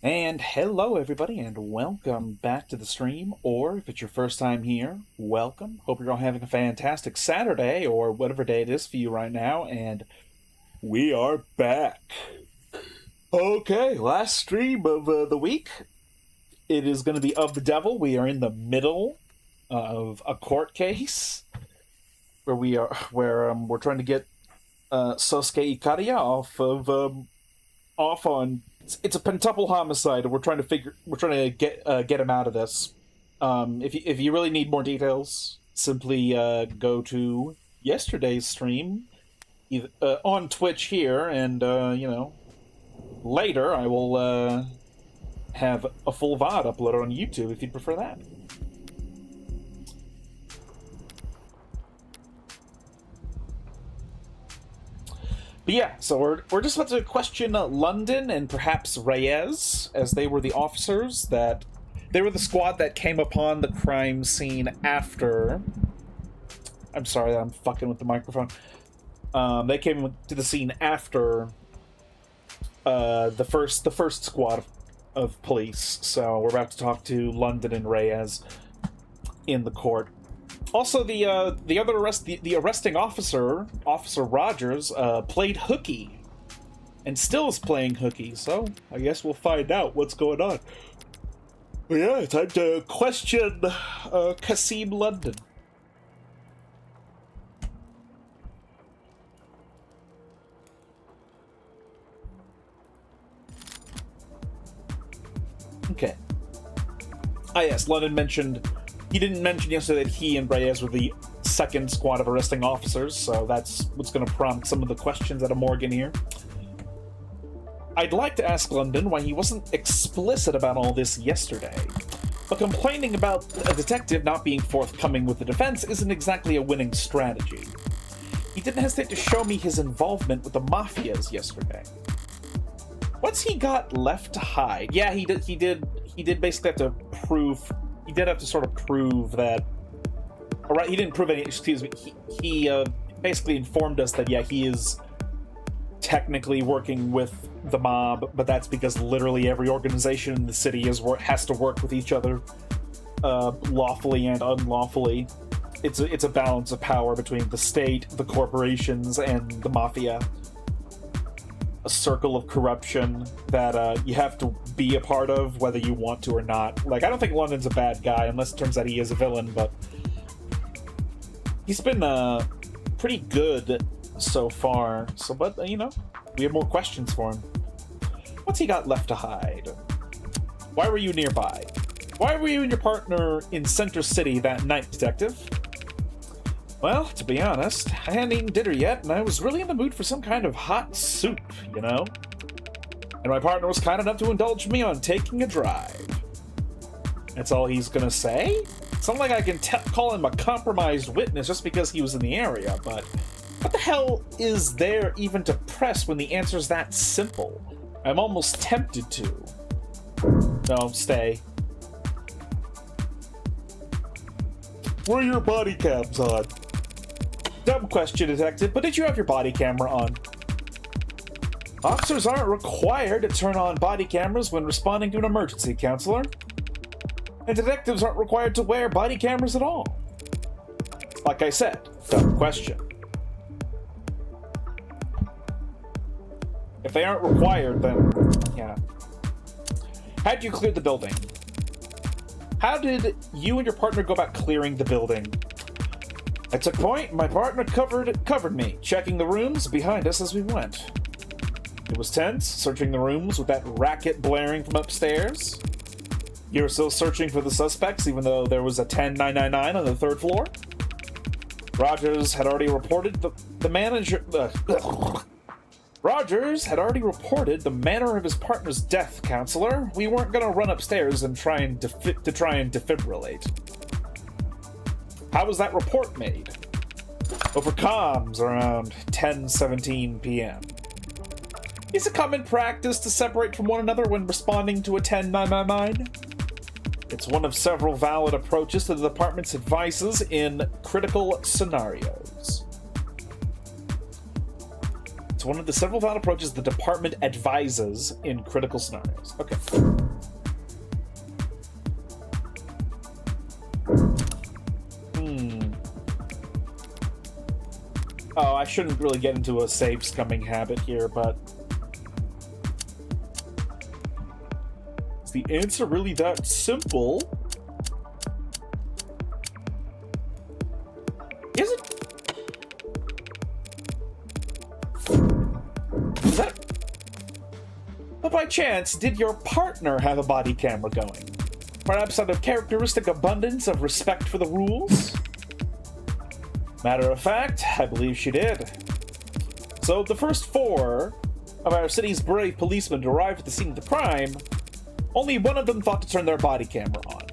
And hello, everybody, and welcome back to the stream. Or if it's your first time here, welcome. Hope you're all having a fantastic Saturday or whatever day it is for you right now. And we are back. Okay, last stream of the week. It is going to be Of the Devil. We are in the middle of a court case where we're trying to get Sosuke Ikaria off on. It's a pentuple homicide, and we're trying to get him out of this. If you really need more details, simply go to yesterday's stream, either, on Twitch here, and later I will have a full VOD uploaded on YouTube if you'd prefer that. But yeah, so we're just about to question London and perhaps Reyes, as they were the officers they were the squad that came upon the crime scene after. I'm sorry, I'm fucking with the microphone. They came to the scene after the first squad of police. So we're about to talk to London and Reyes in the court. Also, the arresting officer, Officer Rogers, played hooky, and still is playing hooky. So I guess we'll find out what's going on. But yeah, time to question Kasim London. Okay. Ah, yes, London mentioned. He didn't mention yesterday that he and Reyes were the second squad of arresting officers, so that's what's going to prompt some of the questions out of Morgan here. I'd like to ask London why he wasn't explicit about all this yesterday. But complaining about a detective not being forthcoming with the defense isn't exactly a winning strategy. He didn't hesitate to show me his involvement with the mafias yesterday. What's he got left to hide? Yeah, he did basically have to prove. He did have to sort of prove that. All right, he didn't prove any. Excuse me. He basically informed us that he is technically working with the mob, but that's because literally every organization in the city has to work with each other, lawfully and unlawfully. It's a balance of power between the state, the corporations, and the mafia. A circle of corruption that you have to be a part of, whether you want to or not. Like, I don't think London's a bad guy, unless it turns out he is a villain, but he's been pretty good so far. So, but, we have more questions for him. What's he got left to hide? Why were you nearby? Why were you and your partner in Center City that night, detective? Well, to be honest, I hadn't eaten dinner yet, and I was really in the mood for some kind of hot soup, And my partner was kind enough to indulge me on taking a drive. That's all he's gonna say? It's not like I can call him a compromised witness just because he was in the area, but what the hell is there even to press when the answer's that simple? I'm almost tempted to. No, stay. Were your body cams on? Dumb question, detective, but did you have your body camera on? Officers aren't required to turn on body cameras when responding to an emergency, counselor. And detectives aren't required to wear body cameras at all. Like I said, dumb question. If they aren't required, then, yeah. How'd you clear the building? How did you and your partner go about clearing the building? I took point, my partner covered me, checking the rooms behind us as we went. It was tense, searching the rooms with that racket blaring from upstairs. You were still searching for the suspects, even though there was a 10999 on the third floor. Rogers had already reported the manager. Rogers had already reported the manner of his partner's death, counselor. We weren't gonna run upstairs and try and defibrillate. How was that report made? Over comms around 10:17 p.m. Is it common practice to separate from one another when responding to a 10999? It's one of several valid approaches to the department's advices in critical scenarios. It's one of the several valid approaches the department advises in critical scenarios. Okay. Oh, I shouldn't really get into a save scumming habit here, but... Is the answer really that simple? Is it? Is that... But by chance, did your partner have a body camera going? Perhaps out of characteristic abundance of respect for the rules? Matter of fact, I believe she did. So the first 4 of our city's brave policemen to arrive at the scene of the crime, only one of them thought to turn their body camera on.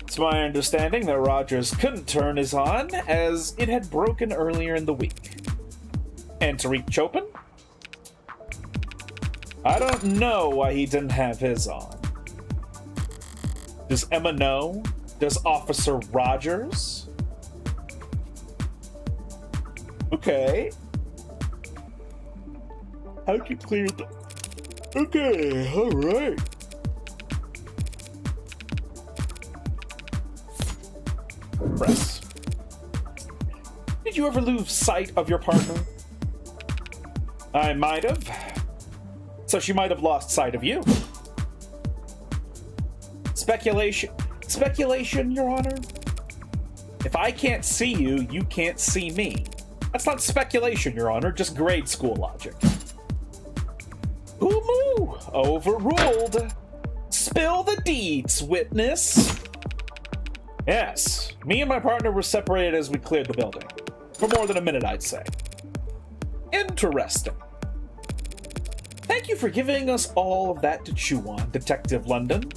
It's my understanding that Rogers couldn't turn his on, as it had broken earlier in the week. And Tariq Chopin? I don't know why he didn't have his on. Does Emma know? Does Officer Rogers? Okay. How'd you clear the... Okay, alright. Press. Did you ever lose sight of your partner? I might have. So she might have lost sight of you. Speculation. Speculation, Your Honor? If I can't see you, you can't see me. That's not speculation, Your Honor, just grade school logic. Moo! Overruled. Spill the deeds, witness. Yes, me and my partner were separated as we cleared the building. For more than a minute, I'd say. Interesting. Thank you for giving us all of that to chew on, Detective London.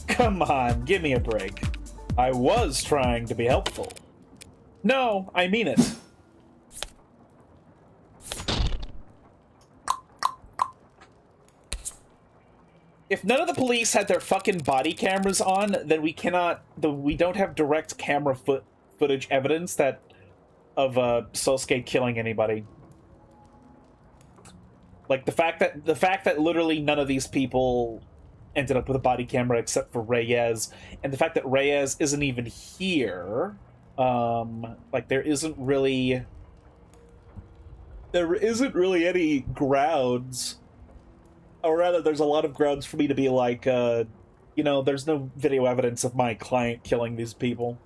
Come on, give me a break. I was trying to be helpful. No, I mean it. If none of the police had their fucking body cameras on, then we don't have direct camera footage evidence of Sosuke killing anybody. Like the fact that literally none of these people ended up with a body camera except for Reyes, and the fact that Reyes isn't even here, like there isn't really any grounds. Or rather, there's a lot of grounds for me to be like, there's no video evidence of my client killing these people.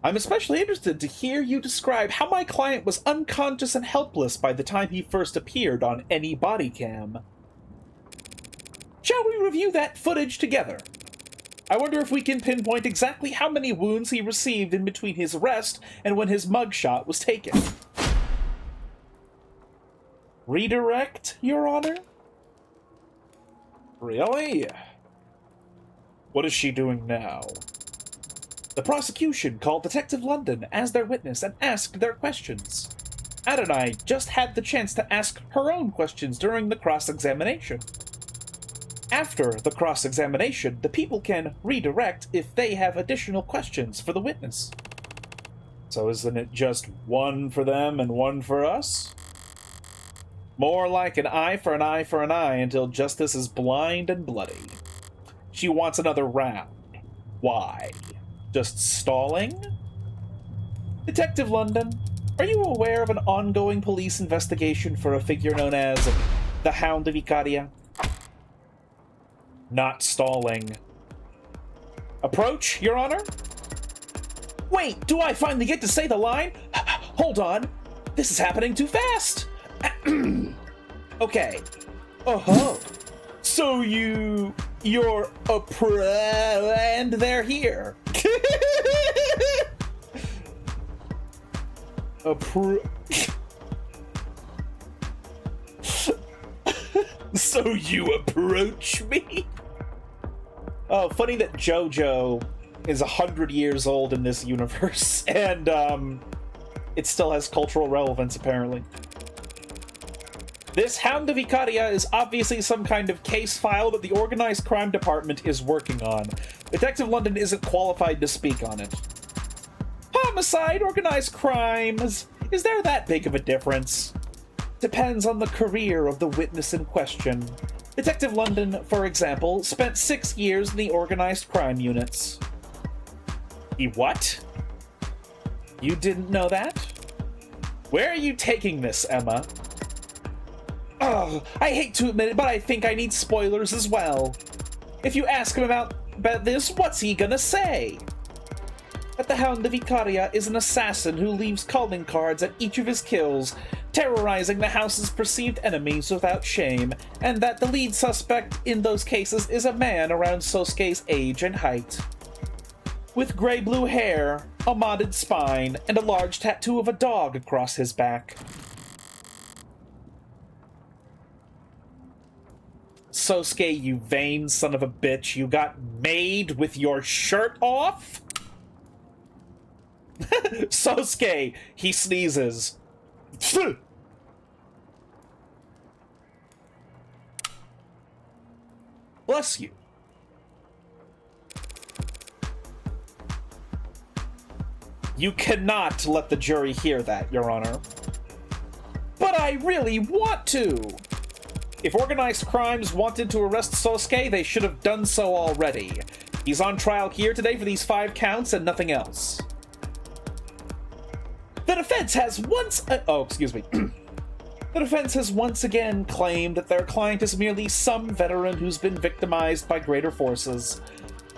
I'm especially interested to hear you describe how my client was unconscious and helpless by the time he first appeared on any body cam. Shall we review that footage together? I wonder if we can pinpoint exactly how many wounds he received in between his arrest and when his mugshot was taken. Redirect, Your Honor? Really? What is she doing now? The prosecution called Detective London as their witness and asked their questions. Adonai just had the chance to ask her own questions during the cross-examination. After the cross-examination, the people can redirect if they have additional questions for the witness. So isn't it just one for them and one for us? More like an eye for an eye for an eye until justice is blind and bloody. She wants another round. Why? Just stalling? Detective London, are you aware of an ongoing police investigation for a figure known as the Hound of Icaria? Not stalling. Approach, Your Honor? Wait, do I finally get to say the line? Hold on. This is happening too fast. Okay. Oh-ho. So you're and they're here. So you approach me? Oh, funny that JoJo is 100 years old in this universe, and it still has cultural relevance, apparently. This Hound of Icaria is obviously some kind of case file that the Organized Crime Department is working on. Detective London isn't qualified to speak on it. Homicide, organized crimes, Is there that big of a difference? Depends on the career of the witness in question. Detective London, for example, spent 6 years in the organized crime units. He what? You didn't know that? Where are you taking this, Emma? Oh, I hate to admit it, but I think I need spoilers as well. If you ask him about this, what's he gonna say? That the Hound of Icaria is an assassin who leaves calling cards at each of his kills, terrorizing the house's perceived enemies without shame, and that the lead suspect in those cases is a man around Sosuke's age and height. With gray-blue hair, a modded spine, and a large tattoo of a dog across his back. Sosuke, you vain son of a bitch, you got made with your shirt off? Sosuke, he sneezes. Bless you. You cannot let the jury hear that, Your Honor. But I really want to! If organized crimes wanted to arrest Sosuke, they should have done so already. He's on trial here today for these 5 counts and nothing else. The defense has once... The defense has once again claimed that their client is merely some veteran who's been victimized by greater forces.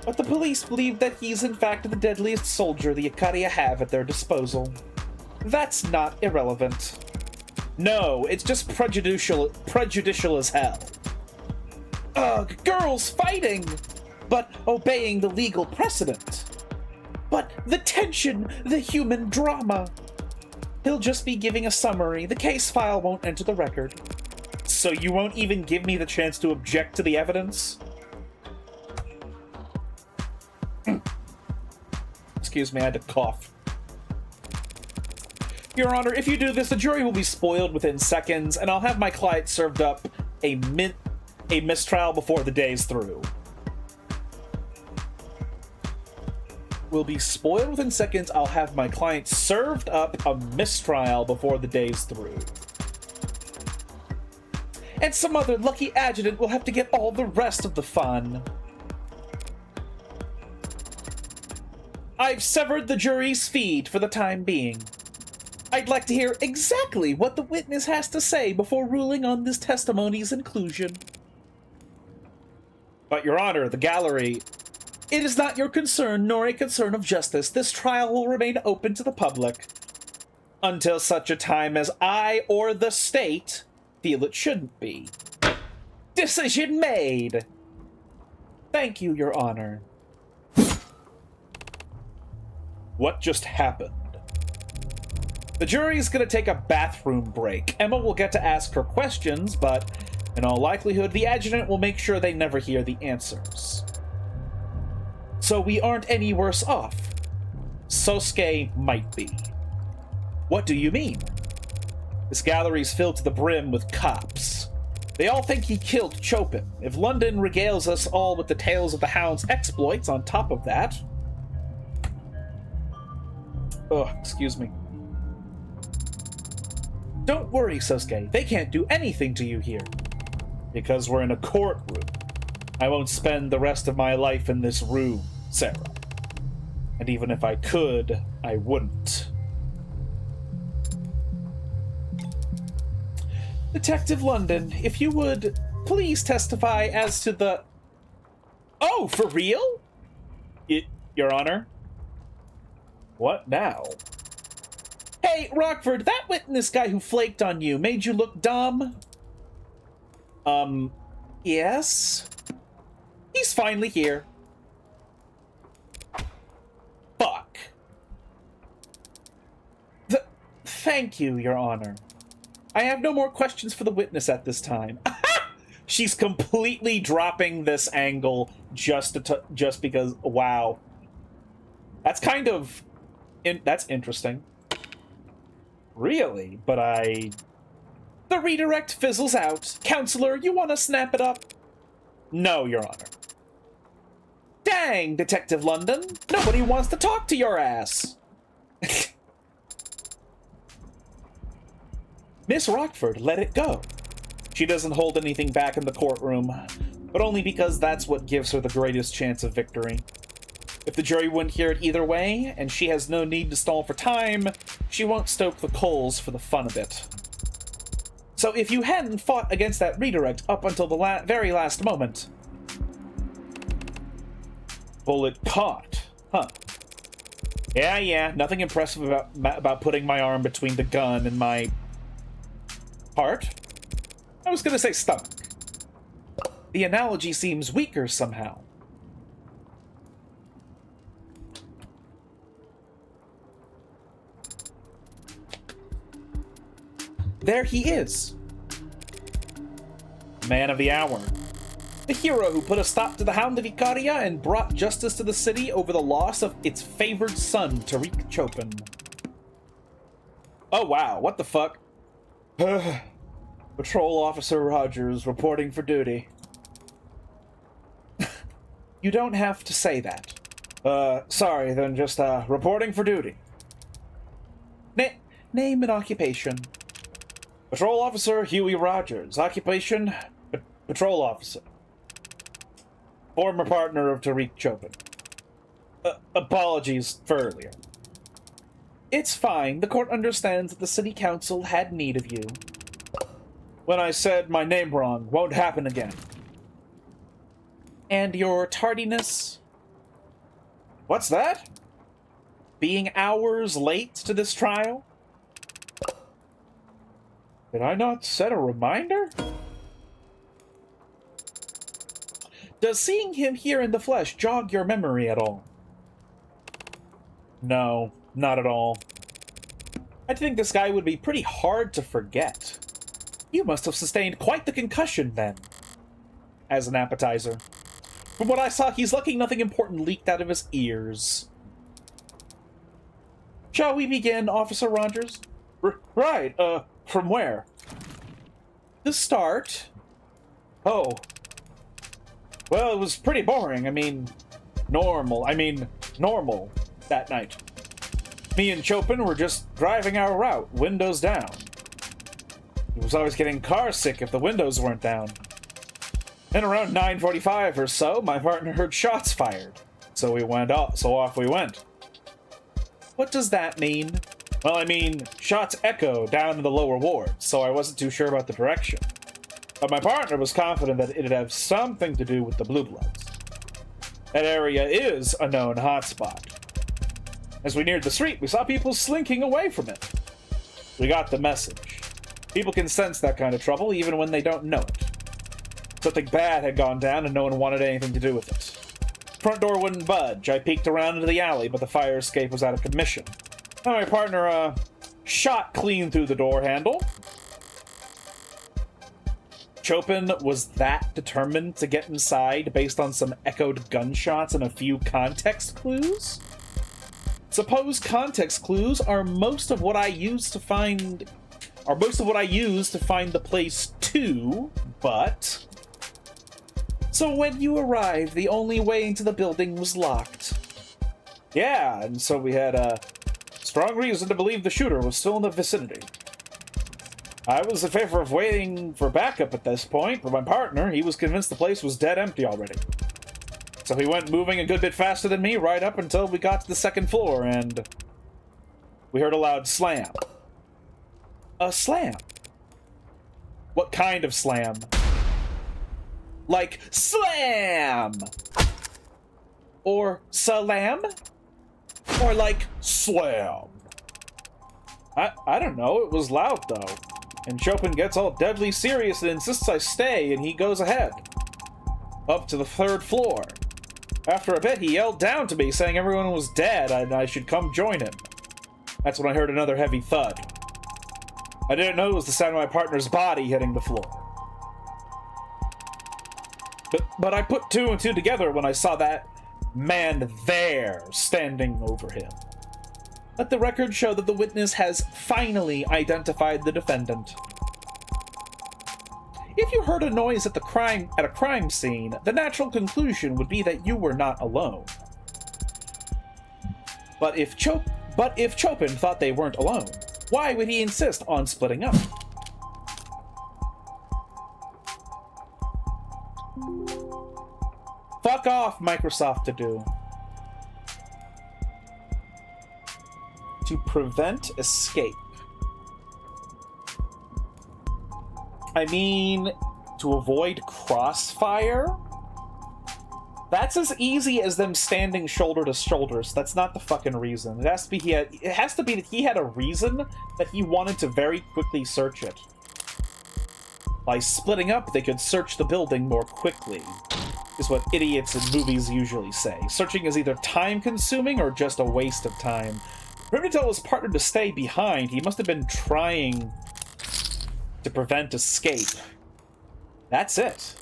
But the police believe that he's in fact the deadliest soldier the Icaria have at their disposal. That's not irrelevant. No, it's just prejudicial as hell. Ugh, girls fighting! But obeying the legal precedent. But the tension, the human drama. He'll just be giving a summary. The case file won't enter the record. So you won't even give me the chance to object to the evidence? Excuse me, I had to cough. Your Honor, if you do this, the jury will be spoiled within seconds, and I'll have my client served up a mistrial before the day's through. Will be spoiled within seconds. I'll have my client served up a mistrial before the day's through. And some other lucky adjutant will have to get all the rest of the fun. I've severed the jury's feed for the time being. I'd like to hear exactly what the witness has to say before ruling on this testimony's inclusion. But, Your Honor, the gallery... It is not your concern, nor a concern of justice. This trial will remain open to the public until such a time as I or the state feel it shouldn't be. Decision made! Thank you, Your Honor. What just happened? The jury's gonna take a bathroom break. Emma will get to ask her questions, but in all likelihood, the adjutant will make sure they never hear the answers. So we aren't any worse off. Sosuke might be. What do you mean? This gallery's filled to the brim with cops. They all think he killed Chopin. If London regales us all with the tales of the Hound's exploits on top of that... Oh, excuse me. Don't worry, Sosuke. They can't do anything to you here. Because we're in a courtroom. I won't spend the rest of my life in this room, Sarah. And even if I could, I wouldn't. Detective London, if you would please testify as to the... Oh, for real? Your Honor? What now? Hey, Rockford, that witness guy who flaked on you made you look dumb? Yes? He's finally here. Fuck. Thank you, Your Honor. I have no more questions for the witness at this time. She's completely dropping this angle just because, wow. That's kind of... that's interesting. Really? But The redirect fizzles out. Counselor, you want to snap it up? No, Your Honor. Dang, Detective London. Nobody wants to talk to your ass. Miss Rockford let it go. She doesn't hold anything back in the courtroom, but only because that's what gives her the greatest chance of victory. If the jury wouldn't hear it either way, and she has no need to stall for time, she won't stoke the coals for the fun of it. So if you hadn't fought against that redirect up until the very last moment... Bullet caught, huh? Yeah, nothing impressive about putting my arm between the gun and my... heart? I was gonna say stomach. The analogy seems weaker somehow. There he is. Man of the hour. The hero who put a stop to the Hound of Icaria and brought justice to the city over the loss of its favored son, Tariq Chopin. Oh wow, what the fuck? Patrol Officer Rogers reporting for duty. You don't have to say that. Sorry, then just, reporting for duty. Name and occupation. Patrol Officer Huey Rogers. Occupation, Patrol Officer. Former partner of Tariq Chopin. Apologies for earlier. It's fine. The court understands that the city council had need of you. When I said my name wrong, won't happen again. And your tardiness? What's that? Being hours late to this trial? Did I not set a reminder? Does seeing him here in the flesh jog your memory at all? No, not at all. I think this guy would be pretty hard to forget. You must have sustained quite the concussion then. As an appetizer. From what I saw, he's lucky nothing important leaked out of his ears. Shall we begin, Officer Rogers? Right, from where? The start. Oh. Well, it was pretty boring. Normal that night. Me and Chopin were just driving our route, windows down. He was always getting car sick if the windows weren't down. And around 9:45 or so, my partner heard shots fired. So off we went. What does that mean? Well, shots echo down in the lower ward, so I wasn't too sure about the direction. But my partner was confident that it'd have something to do with the Blue Bloods. That area is a known hotspot. As we neared the street, we saw people slinking away from it. We got the message. People can sense that kind of trouble even when they don't know it. Something bad had gone down and no one wanted anything to do with it. Front door wouldn't budge. I peeked around into the alley, but the fire escape was out of commission. And my partner, shot clean through the door handle. Chopin was that determined to get inside based on some echoed gunshots and a few context clues? Suppose context clues are most of what I use to find the place too, but... So when you arrived, the only way into the building was locked. Yeah, and so we had, strong reason to believe the shooter was still in the vicinity. I was in favor of waiting for backup at this point, but my partner, he was convinced the place was dead empty already. So he went moving a good bit faster than me right up until we got to the second floor, and we heard a loud slam. A slam? What kind of slam? Like slam! Or salam? Or like slam? I don't know, it was loud though. And Chopin gets all deadly serious and insists I stay, and he goes ahead. Up to the third floor. After a bit, he yelled down to me, saying everyone was dead and I should come join him. That's when I heard another heavy thud. I didn't know it was the sound of my partner's body hitting the floor. But I put two and two together when I saw that man there standing over him. Let the record show that the witness has finally identified the defendant. If you heard a noise at a crime scene, the natural conclusion would be that you were not alone. But if Chopin thought they weren't alone, why would he insist on splitting up? fuck off, Microsoft to do? To prevent escape. I mean, to avoid crossfire? That's as easy as them standing shoulder to shoulder, so that's not the fucking reason. It has to be that he had a reason that he wanted to very quickly search it. By splitting up, they could search the building more quickly, is what idiots in movies usually say. Searching is either time-consuming or just a waste of time. For him to tell his partner to stay behind, he must have been trying to prevent escape. That's it.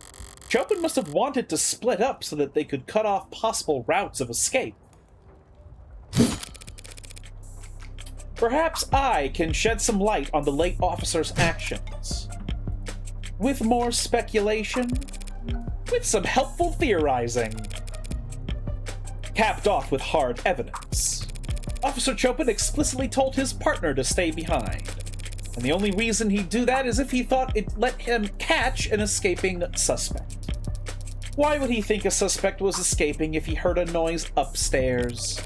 Chopin must have wanted to split up so that they could cut off possible routes of escape. Perhaps I can shed some light on the late officer's actions. With more speculation, with some helpful theorizing. Capped off with hard evidence. Officer Chopin explicitly told his partner to stay behind. And the only reason he'd do that is if he thought it'd let him catch an escaping suspect. Why would he think a suspect was escaping if he heard a noise upstairs?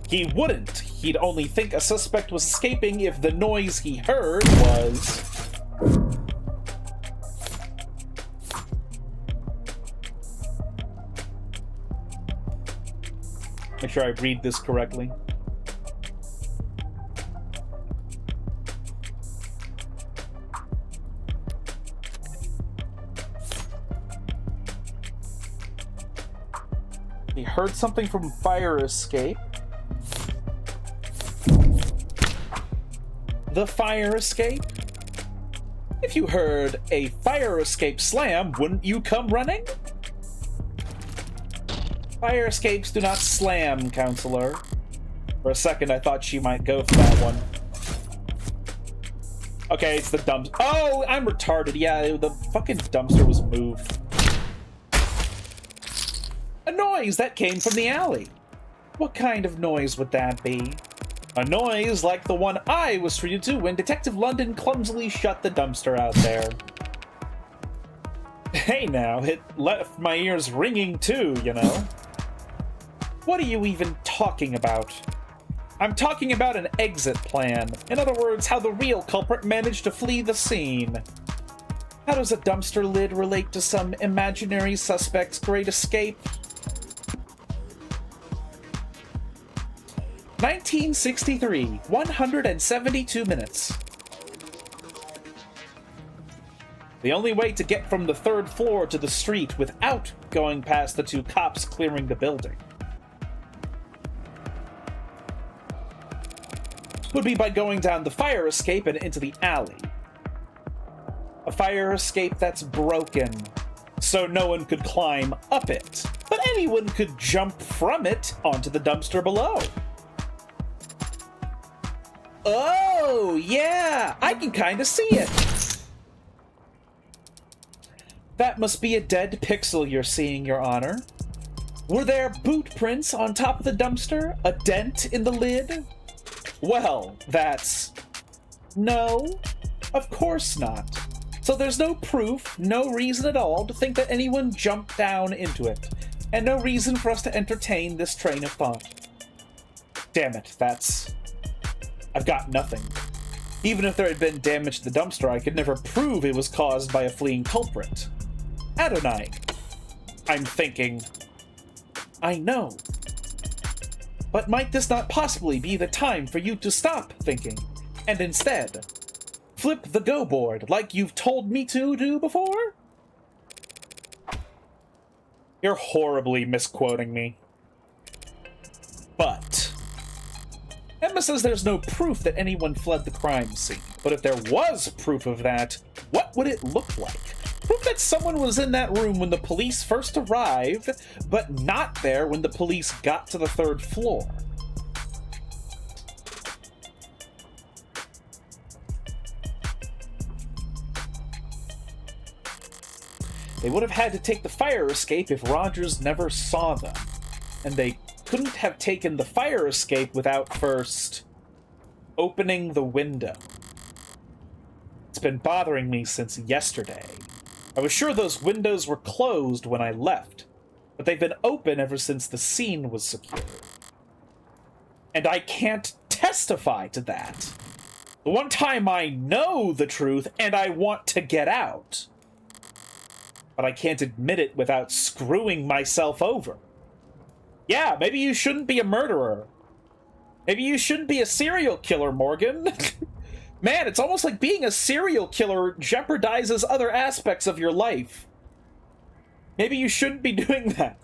He wouldn't. He'd only think a suspect was escaping if the noise he heard was... Make sure I read this correctly. He heard something from fire escape. The fire escape? If you heard a fire escape slam, wouldn't you come running? Fire escapes do not slam, counselor. For a second, I thought she might go for that one. Okay, it's the dumpster. Oh, I'm retarded. Yeah, the fucking dumpster was moved. A noise that came from the alley. What kind of noise would that be? A noise like the one I was treated to when Detective London clumsily shut the dumpster out there. Hey now, it left my ears ringing too, you know. What are you even talking about? I'm talking about an exit plan. In other words, how the real culprit managed to flee the scene. How does a dumpster lid relate to some imaginary suspect's great escape? 1963, 172 minutes. The only way to get from the third floor to the street without going past the two cops clearing the building would be by going down the fire escape and into the alley. A fire escape that's broken, so no one could climb up it, but anyone could jump from it onto the dumpster below. Oh, yeah, I can kind of see it. That must be a dead pixel you're seeing, Your Honor. Were there boot prints on top of the dumpster? A dent in the lid? Well, that's... No, of course not. So there's no proof, no reason at all to think that anyone jumped down into it, and no reason for us to entertain this train of thought. Damn it, that's... I've got nothing. Even if there had been damage to the dumpster, I could never prove it was caused by a fleeing culprit. Adonai, I'm thinking. I know. But might this not possibly be the time for you to stop thinking, and instead flip the go board like you've told me to do before? You're horribly misquoting me. But Emma says there's no proof that anyone fled the crime scene. But if there was proof of that, what would it look like? Proof that someone was in that room when the police first arrived, but not there when the police got to the third floor. They would have had to take the fire escape if Rogers never saw them. And they couldn't have taken the fire escape without first opening the window. It's been bothering me since yesterday. I was sure those windows were closed when I left, but they've been open ever since the scene was secured. And I can't testify to that. The one time I know the truth and I want to get out. But I can't admit it without screwing myself over. Yeah, maybe you shouldn't be a murderer. Maybe you shouldn't be a serial killer, Morgan. Man, it's almost like being a serial killer jeopardizes other aspects of your life. Maybe you shouldn't be doing that.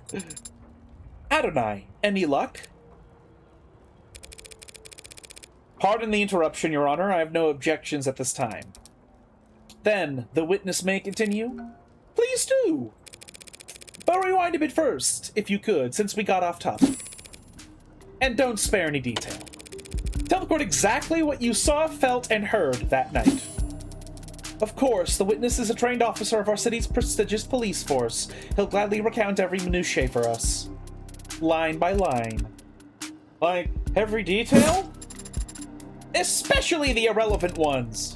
Adonai, any luck? Pardon the interruption, Your Honor. I have no objections at this time. Then, the witness may continue? Please do! But rewind a bit first, if you could, since we got off topic. And don't spare any detail. Tell the court exactly what you saw, felt, and heard that night. Of course, the witness is a trained officer of our city's prestigious police force. He'll gladly recount every minutiae for us. Line by line. Like, every detail? Especially the irrelevant ones.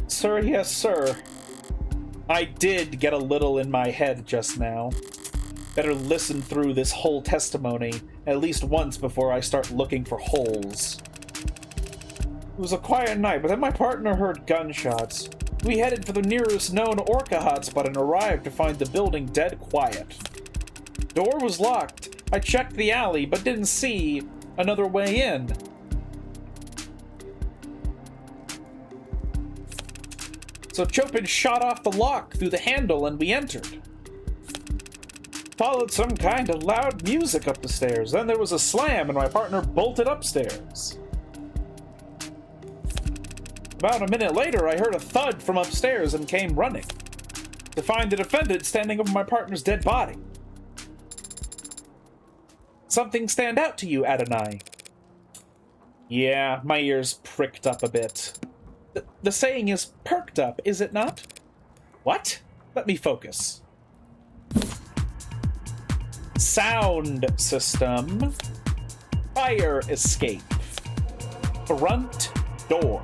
Sir, yes, sir. I did get a little in my head just now. Better listen through this whole testimony at least once before I start looking for holes. It was a quiet night, but then my partner heard gunshots. We headed for the nearest known Orca hotspot and arrived to find the building dead quiet. Door was locked. I checked the alley, but didn't see another way in. So Chopin shot off the lock through the handle and we entered. Followed some kind of loud music up the stairs. Then there was a slam and my partner bolted upstairs. About a minute later, I heard a thud from upstairs and came running to find the defendant standing over my partner's dead body. Something stand out to you, Adonai? Yeah, my ears pricked up a bit. The saying is perked up, is it not? What? Let me focus. Sound system. Fire escape. Front door.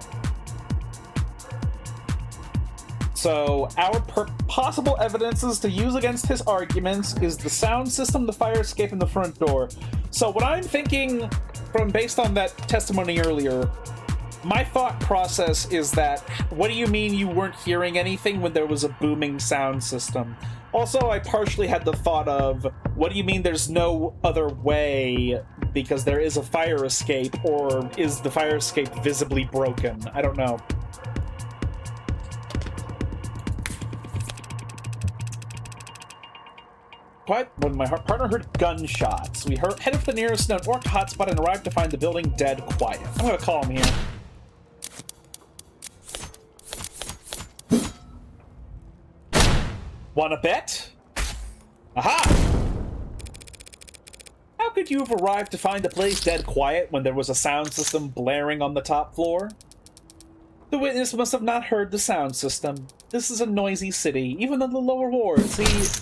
So, our possible evidences to use against his arguments is the sound system, the fire escape, and the front door. So what I'm thinking, based on that testimony earlier, my thought process is that, what do you mean you weren't hearing anything when there was a booming sound system? Also, I partially had the thought of, what do you mean there's no other way because there is a fire escape, or is the fire escape visibly broken? I don't know. When my partner heard gunshots, we headed for the nearest known Orca hotspot and arrived to find the building dead quiet. I'm gonna call him here. Wanna bet? Aha! How could you have arrived to find the place dead quiet when there was a sound system blaring on the top floor? The witness must have not heard the sound system. This is a noisy city, even in the lower wards.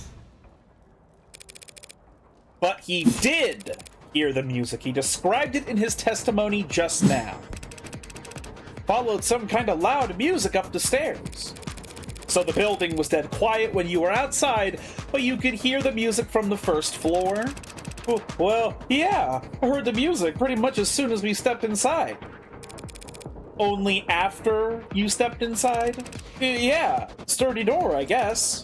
But he did hear the music. He described it in his testimony just now. Followed some kind of loud music up the stairs. So the building was dead quiet when you were outside, but you could hear the music from the first floor? Well, yeah, I heard the music pretty much as soon as we stepped inside. Only after you stepped inside? Yeah, sturdy door, I guess.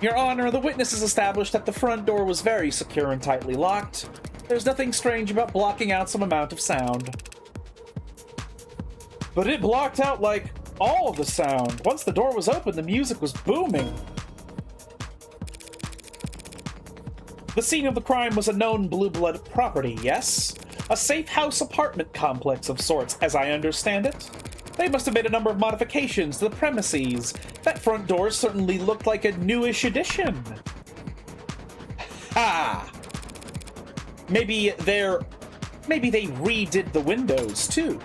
Your Honor, the witness has established that the front door was very secure and tightly locked. There's nothing strange about blocking out some amount of sound. But it blocked out, like, all of the sound. Once the door was open, the music was booming. The scene of the crime was a known Blue Blood property, yes? A safe house apartment complex of sorts, as I understand it. They must have made a number of modifications to the premises. That front door certainly looked like a newish addition. Ha! Maybe they redid the windows, too.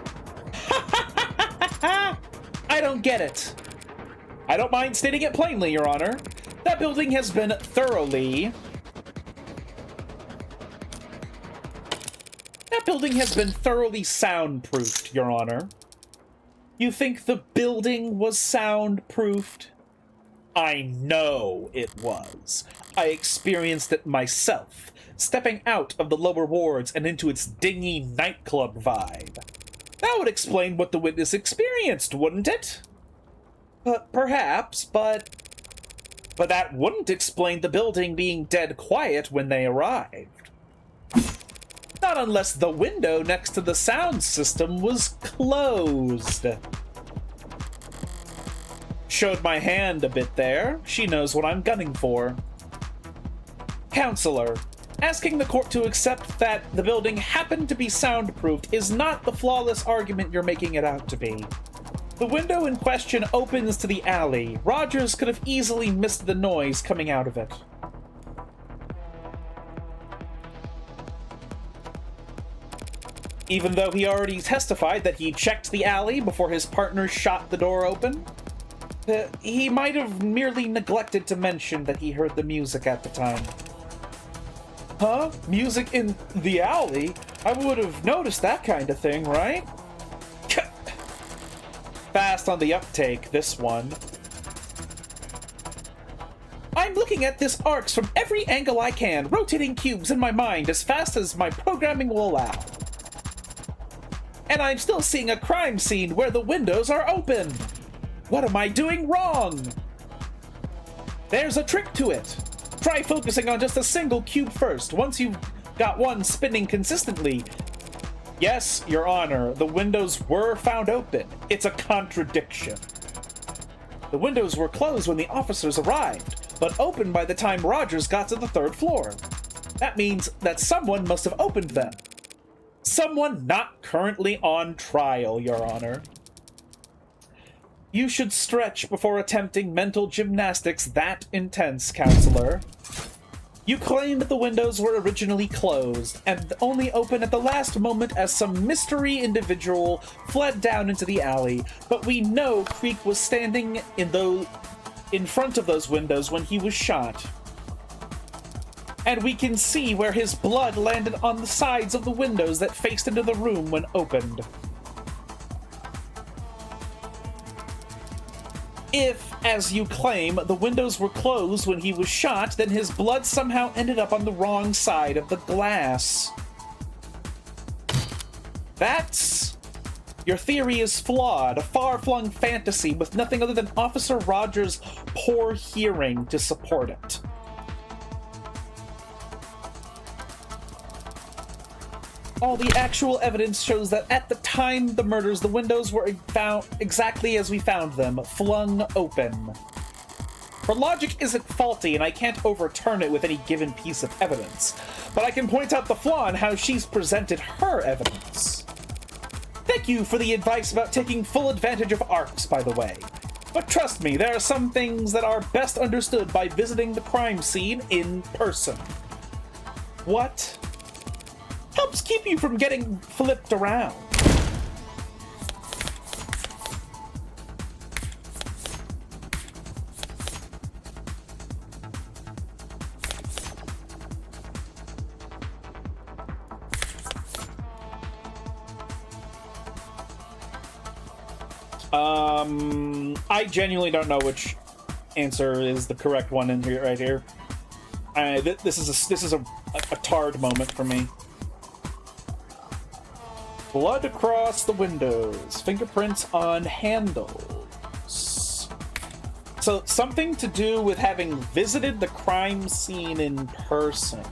I don't get it. I don't mind stating it plainly, Your Honor. That building has been thoroughly soundproofed, Your Honor. You think the building was soundproofed? I know it was. I experienced it myself, stepping out of the lower wards and into its dingy nightclub vibe. That would explain what the witness experienced, wouldn't it? Perhaps, but that wouldn't explain the building being dead quiet when they arrived. Not unless the window next to the sound system was closed. Showed my hand a bit there. She knows what I'm gunning for. Counselor, asking the court to accept that the building happened to be soundproofed is not the flawless argument you're making it out to be. The window in question opens to the alley. Rogers could have easily missed the noise coming out of it. Even though he already testified that he checked the alley before his partner shot the door open, he might have merely neglected to mention that he heard the music at the time. Huh? Music in the alley? I would have noticed that kind of thing, right? Fast on the uptake, this one. I'm looking at this arcs from every angle I can, rotating cubes in my mind as fast as my programming will allow. And I'm still seeing a crime scene where the windows are open. What am I doing wrong? There's a trick to it. Try focusing on just a single cube first. Once you've got one spinning consistently. Yes, Your Honor, the windows were found open. It's a contradiction. The windows were closed when the officers arrived, but open by the time Rogers got to the third floor. That means that someone must have opened them. Someone not currently on trial, Your Honor. You should stretch before attempting mental gymnastics that intense, Counselor. You claim that the windows were originally closed and only opened at the last moment as some mystery individual fled down into the alley, but we know Creek was standing in front of those windows when he was shot. And we can see where his blood landed on the sides of the windows that faced into the room when opened. If, as you claim, the windows were closed when he was shot, then his blood somehow ended up on the wrong side of the glass. Your theory is flawed, a far-flung fantasy with nothing other than Officer Rogers' poor hearing to support it. All the actual evidence shows that at the time the murders, the windows were found exactly as we found them, flung open. Her logic isn't faulty, and I can't overturn it with any given piece of evidence, but I can point out the flaw in how she's presented her evidence. Thank you for the advice about taking full advantage of arcs, by the way. But trust me, there are some things that are best understood by visiting the crime scene in person. What helps keep you from getting flipped around? I genuinely don't know which answer is the correct one in here, right here. This is a tard moment for me. Blood across the windows. Fingerprints on handles. So, something to do with having visited the crime scene in person.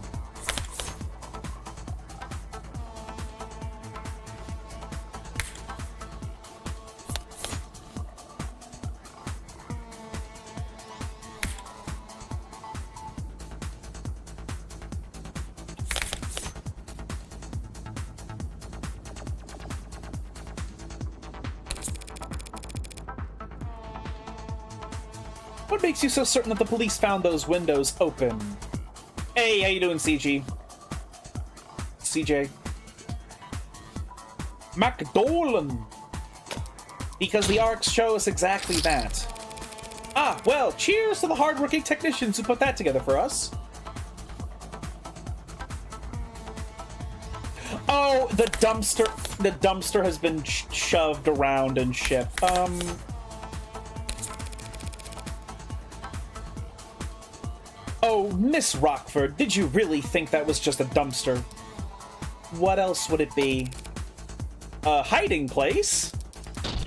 What makes you so certain that the police found those windows open? Hey, how you doing, CG? CJ? McDolan! Because the arcs show us exactly that. Ah, well, cheers to the hardworking technicians who put that together for us. Oh, the dumpster has been shoved around and shit. Oh, Miss Rockford, did you really think that was just a dumpster? What else would it be? A hiding place?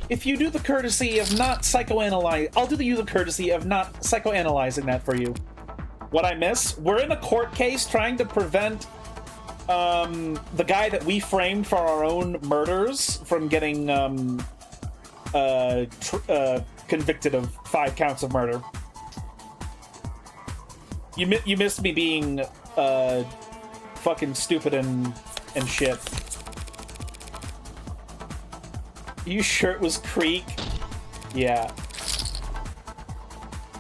If you do the courtesy of not I'll do the courtesy of not psychoanalyzing that for you. What I miss? We're in a court case trying to prevent the guy that we framed for our own murders from getting convicted of 5 counts of murder. You missed me being fucking stupid and shit. You sure it was Creek? Yeah.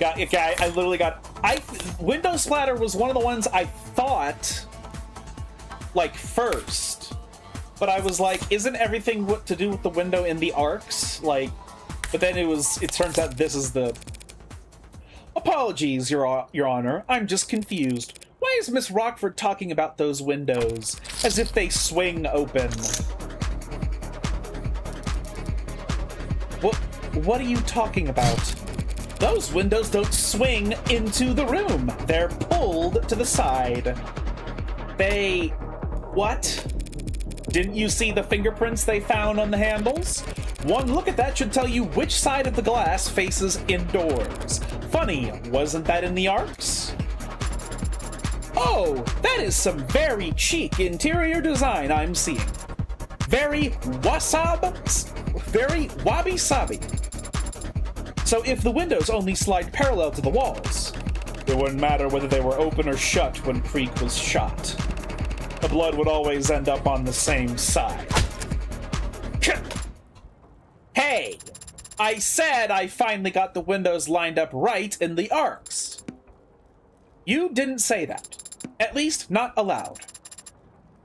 Got it, guy. I literally got. Window splatter was one of the ones I thought like first, but I was like, isn't everything what to do with the window in the arcs? Like, but then it turns out this is the. Apologies, Your Honor. I'm just confused. Why is Miss Rockford talking about those windows as if they swing open? What are you talking about? Those windows don't swing into the room. They're pulled to the side. They... What? Didn't you see the fingerprints they found on the handles? One look at that should tell you which side of the glass faces indoors. Funny, wasn't that in the arcs? Oh, that is some very chic interior design I'm seeing. Very wabi-sabi. So if the windows only slide parallel to the walls, it wouldn't matter whether they were open or shut when Creek was shot. The blood would always end up on the same side. Hey! I said I finally got the windows lined up right in the arcs. You didn't say that. At least, not aloud.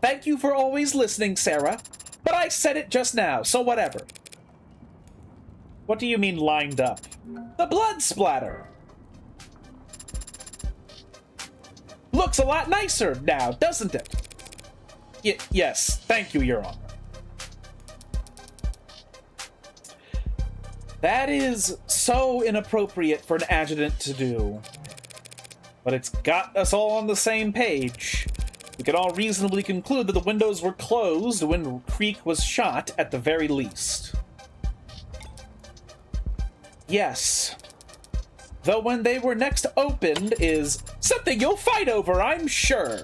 Thank you for always listening, Sarah. But I said it just now, so whatever. What do you mean lined up? The blood splatter. Looks a lot nicer now, doesn't it? Yes, thank you, Your Honor. That is so inappropriate for an adjutant to do. But it's got us all on the same page. We can all reasonably conclude that the windows were closed when Creek was shot at the very least. Yes. Though when they were next opened is something you'll fight over, I'm sure.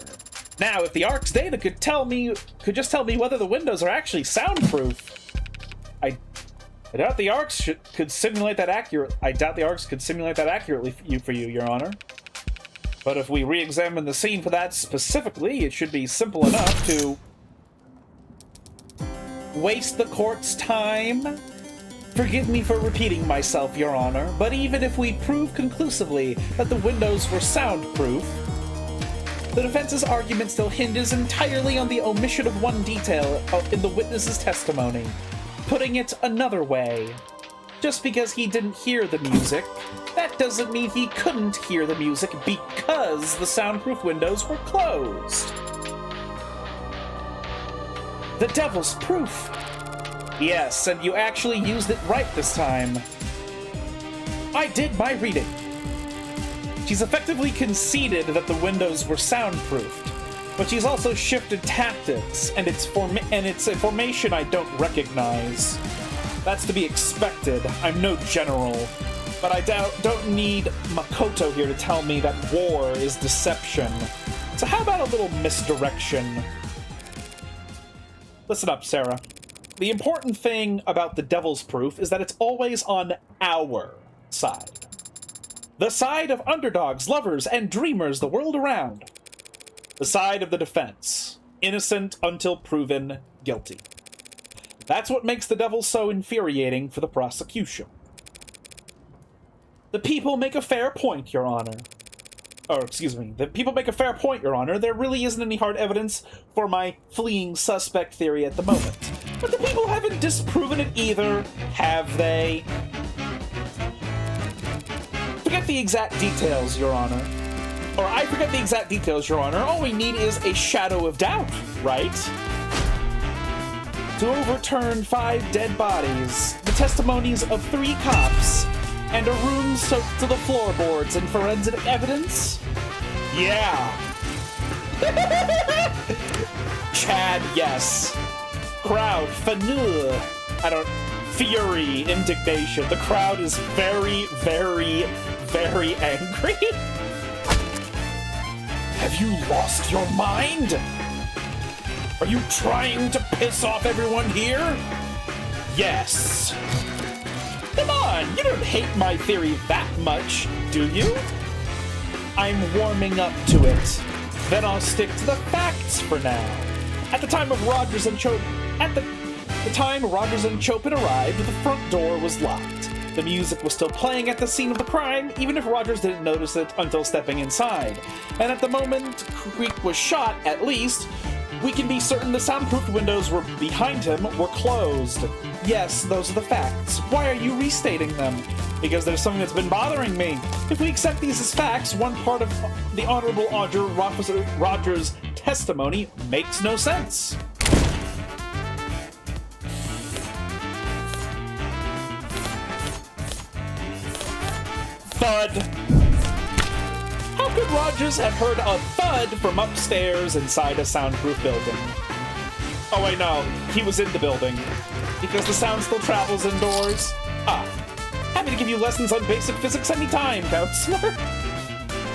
Now, if the ARC's data could just tell me whether the windows are actually soundproof. I doubt the ARCs could simulate that accurately. For you, Your Honor. But if we re-examine the scene for that specifically, it should be simple enough to waste the court's time. Forgive me for repeating myself, Your Honor, but even if we prove conclusively that the windows were soundproof, the defense's argument still hinges entirely on the omission of one detail in the witness's testimony. Putting it another way, just because he didn't hear the music, that doesn't mean he couldn't hear the music because the soundproof windows were closed. The devil's proof. Yes, and you actually used it right this time. I did my reading. She's effectively conceded that the windows were soundproofed, but she's also shifted tactics, and it's a formation I don't recognize. That's to be expected. I'm no general, but I don't need Makoto here to tell me that war is deception. So how about a little misdirection? Listen up, Sarah. The important thing about the devil's proof is that it's always on our side. The side of underdogs, lovers, and dreamers the world around. The side of the defense. Innocent until proven guilty. That's what makes the devil so infuriating for the prosecution. The people make a fair point, Your Honor. Oh, excuse me. The people make a fair point, Your Honor. There really isn't any hard evidence for my fleeing suspect theory at the moment. But the people haven't disproven it either, have they? Forget the exact details, Your Honor. Or I forget the exact details, Your Honor. All we need is a shadow of doubt, right? To overturn 5 dead bodies, the testimonies of 3 cops, and a room soaked to the floorboards in forensic evidence? Yeah. Chad, yes. Crowd, fanul. Fury, indignation. The crowd is very, very, very angry. Have you lost your mind? Are you trying to piss off everyone here? Yes. Come on, you don't hate my theory that much, do you? I'm warming up to it. Then I'll stick to the facts for now. At the time Rogers and Chopin arrived, the front door was locked. The music was still playing at the scene of the crime, even if Rogers didn't notice it until stepping inside. And at the moment Creek was shot, at least, we can be certain the soundproofed windows behind him were closed. Yes, those are the facts. Why are you restating them? Because there's something that's been bothering me. If we accept these as facts, one part of the Honorable Officer Rogers' testimony makes no sense. Thud. How could Rogers have heard a thud from upstairs inside a soundproof building? Oh wait, no, he was in the building. Because the sound still travels indoors. Happy to give you lessons on basic physics anytime, counselor.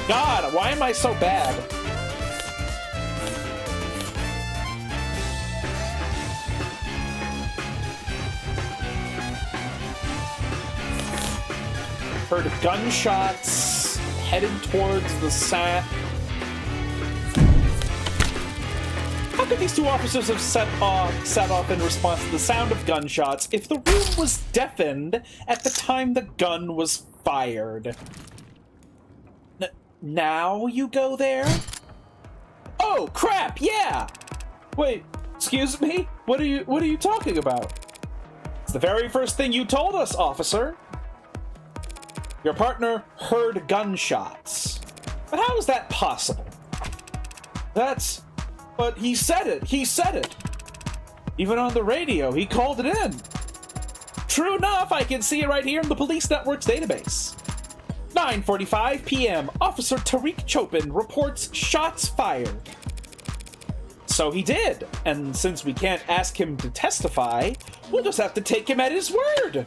God, why am I so bad? Heard gunshots headed towards the sat. How could these two officers have set off in response to the sound of gunshots if the room was deafened at the time the gun was fired? Now you go there? Oh crap! Yeah. Wait, excuse me? What are you talking about? It's the very first thing you told us, officer. Your partner heard gunshots. But how is that possible? But he said it. He said it. Even on the radio, he called it in. True enough, I can see it right here in the police network's database. 9:45 p.m. Officer Tariq Chopin reports shots fired. So he did. And since we can't ask him to testify, we'll just have to take him at his word.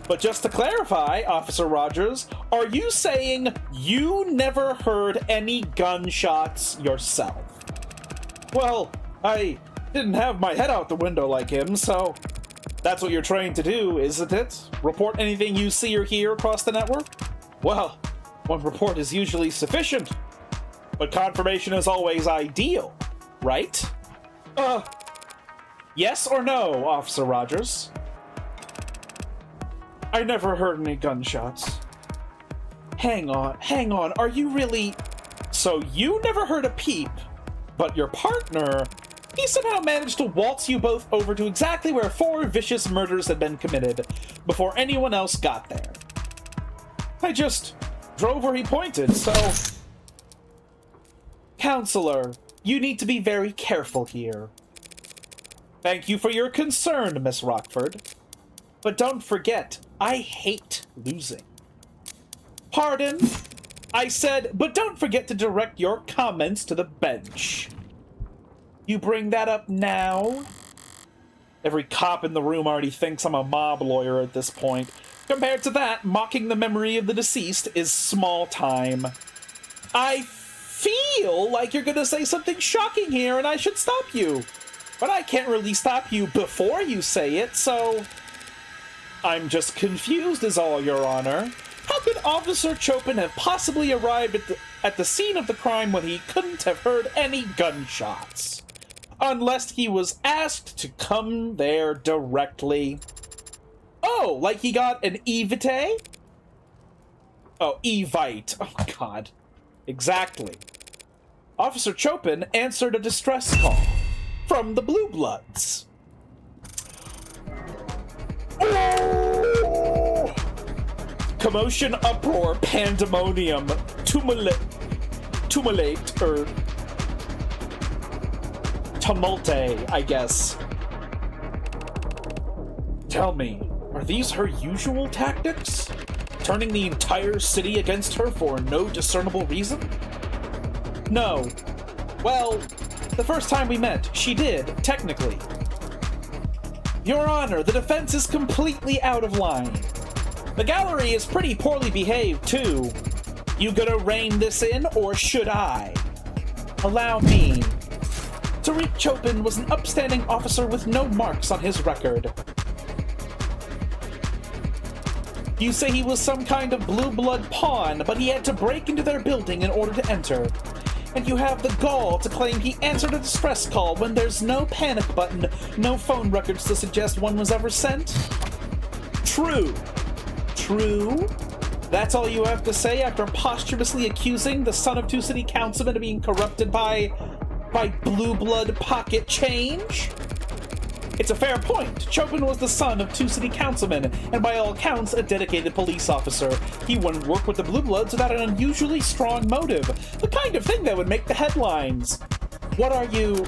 But just to clarify, Officer Rogers, are you saying you never heard any gunshots yourself? Well, I didn't have my head out the window like him, so that's what you're trained to do, isn't it? Report anything you see or hear across the network? Well, one report is usually sufficient, but confirmation is always ideal, right? Yes or no, Officer Rogers? I never heard any gunshots. Hang on, are you really... So you never heard a peep, but your partner, he somehow managed to waltz you both over to exactly where 4 vicious murders had been committed before anyone else got there. I just drove where he pointed, so... Counselor, you need to be very careful here. Thank you for your concern, Miss Rockford. But don't forget, I hate losing. Pardon? I said, but don't forget to direct your comments to the bench. You bring that up now? Every cop in the room already thinks I'm a mob lawyer at this point. Compared to that, mocking the memory of the deceased is small time. I feel like you're gonna say something shocking here and I should stop you. But I can't really stop you before you say it, so... I'm just confused is all, Your Honor. How could Officer Chopin have possibly arrived at the scene of the crime when he couldn't have heard any gunshots? Unless he was asked to come there directly. Oh, like he got an evite? Oh, evite. Oh, God. Exactly. Officer Chopin answered a distress call from the Blue Bloods. Oh! Commotion, uproar, pandemonium, tumulate, or tumulte, I guess. Tell me, are these her usual tactics? turning the entire city against her for no discernible reason? No. Well, the first time we met, she did, technically. Your Honor, the defense is completely out of line. The gallery is pretty poorly behaved, too. You gonna rein this in, or should I? Allow me. Tariq Chopin was an upstanding officer with no marks on his record. You say he was some kind of blue blood pawn, but he had to break into their building in order to enter. And you have the gall to claim he answered a distress call when there's no panic button, no phone records to suggest one was ever sent? True. True? That's all you have to say after posthumously accusing the son of two city councilmen of being corrupted by blue blood pocket change? It's a fair point. Chopin was the son of two city councilmen, and by all accounts, a dedicated police officer. He wouldn't work with the Blue Bloods without an unusually strong motive. The kind of thing that would make the headlines. What are you...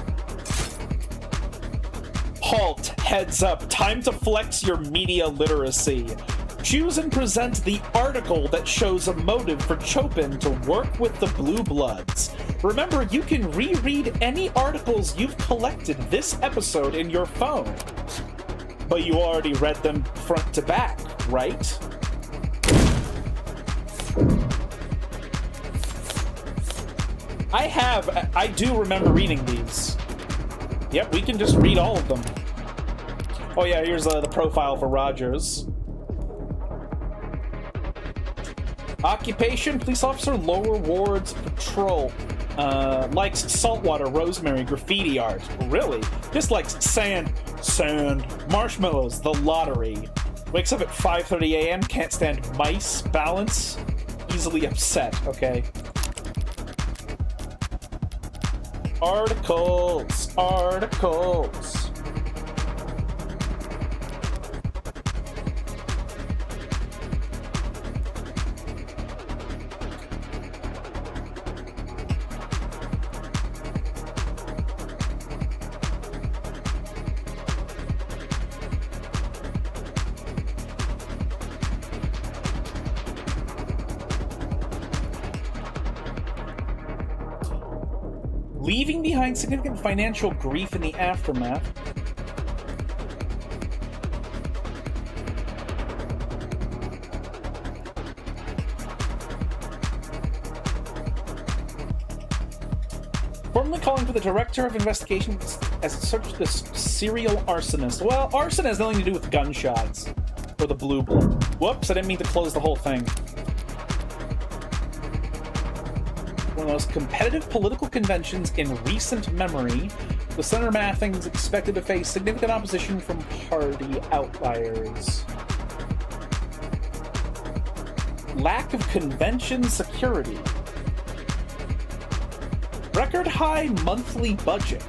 Halt. Heads up. Time to flex your media literacy. Choose and present the article that shows a motive for Chopin to work with the Blue Bloods. Remember, you can reread any articles you've collected this episode in your phone. But you already read them front to back, right? I do remember reading these. Yep, we can just read all of them. Oh yeah, here's the profile for Rogers. Occupation, police officer, Lower Wards Patrol. Likes saltwater, rosemary, graffiti art. Really? Just likes sand, marshmallows, the lottery. Wakes up at 5:30 a.m., can't stand mice, balance, easily upset, okay? Articles. Leaving behind significant financial grief in the aftermath. Formally calling for the director of investigations as a search for this serial arsonist. Well, arson has nothing to do with gunshots. Or the blue blood. Whoops, I didn't mean to close the whole thing. One of the most competitive political conventions in recent memory, the Senator Mathing is expected to face significant opposition from party outliers. Lack of convention security. Record high monthly budget.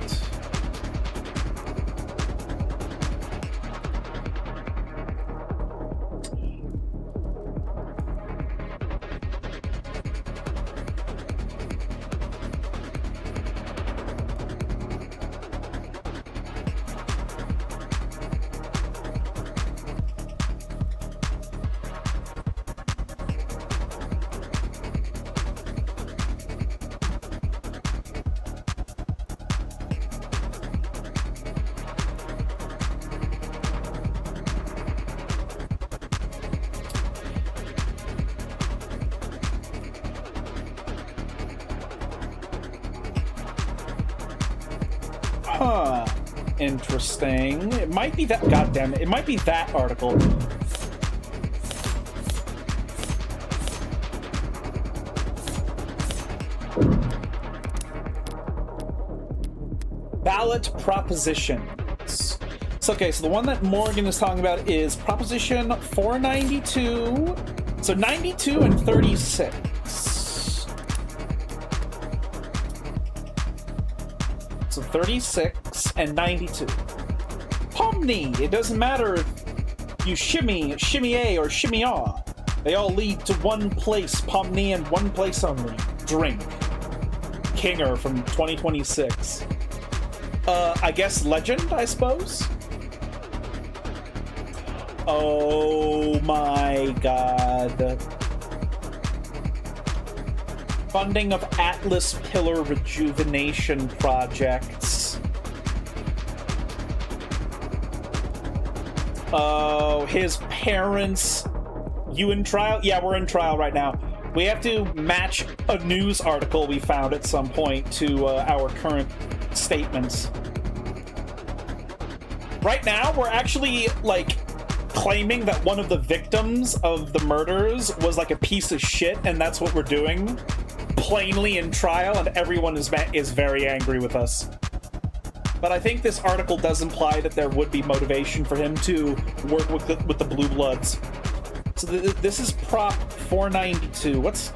Huh. Interesting. It might be that. Goddamn it! It might be that article. Ballot propositions. So okay, so the one that Morgan is talking about is Proposition 492. So 92 and 36. So 36 and 92. Pomni. It doesn't matter if you shimmy A, or shimmy ah. They all lead to one place, Pomni, and one place only. Drink. Kinger from 2026. I guess legend, I suppose? Oh my god. Funding of Atlas Pillar rejuvenation projects. Oh, his parents. You in trial? Yeah, we're in trial right now. We have to match a news article we found at some point to our current statements. Right now, we're actually, like, claiming that one of the victims of the murders was, like, a piece of shit, and that's what we're doing. Plainly in trial, and everyone is very angry with us. But I think this article does imply that there would be motivation for him to work with the Blue Bloods. So this is Prop 492. What's...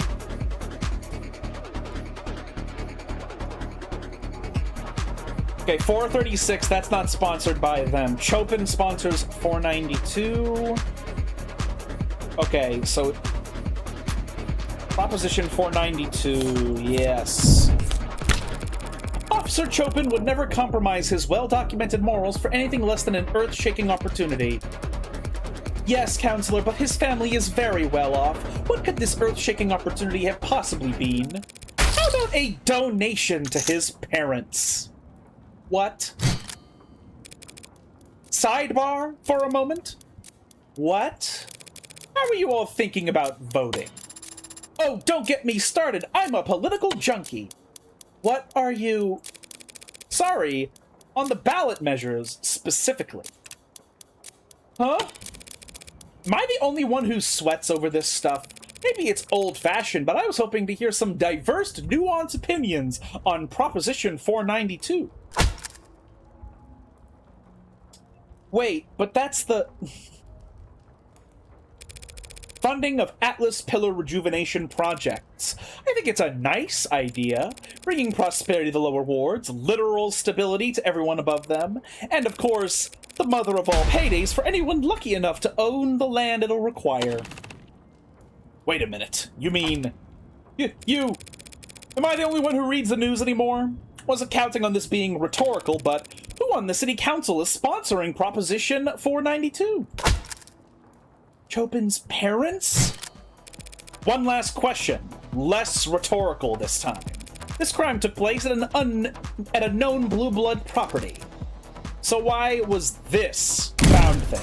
Okay, 436, that's not sponsored by them. Chopin sponsors 492. Okay, so... Proposition 492, yes. Officer Chopin would never compromise his well-documented morals for anything less than an earth-shaking opportunity. Yes, Counselor, but his family is very well off. What could this earth-shaking opportunity have possibly been? How about a donation to his parents? What? Sidebar for a moment? What? How are you all thinking about voting? Oh, don't get me started. I'm a political junkie. What are you... Sorry, on the ballot measures, specifically. Huh? Am I the only one who sweats over this stuff? Maybe it's old-fashioned, but I was hoping to hear some diverse, nuanced opinions on Proposition 492. Wait, but that's the... Funding of Atlas Pillar rejuvenation projects. I think it's a nice idea, bringing prosperity to the lower wards, literal stability to everyone above them, and of course, the mother of all paydays for anyone lucky enough to own the land it'll require. Wait a minute, you mean... You... Am I the only one who reads the news anymore? Wasn't counting on this being rhetorical, but who on the city council is sponsoring Proposition 492? Chopin's parents? One last question, less rhetorical this time. This crime took place at a known Blue Blood property. So why was this found there?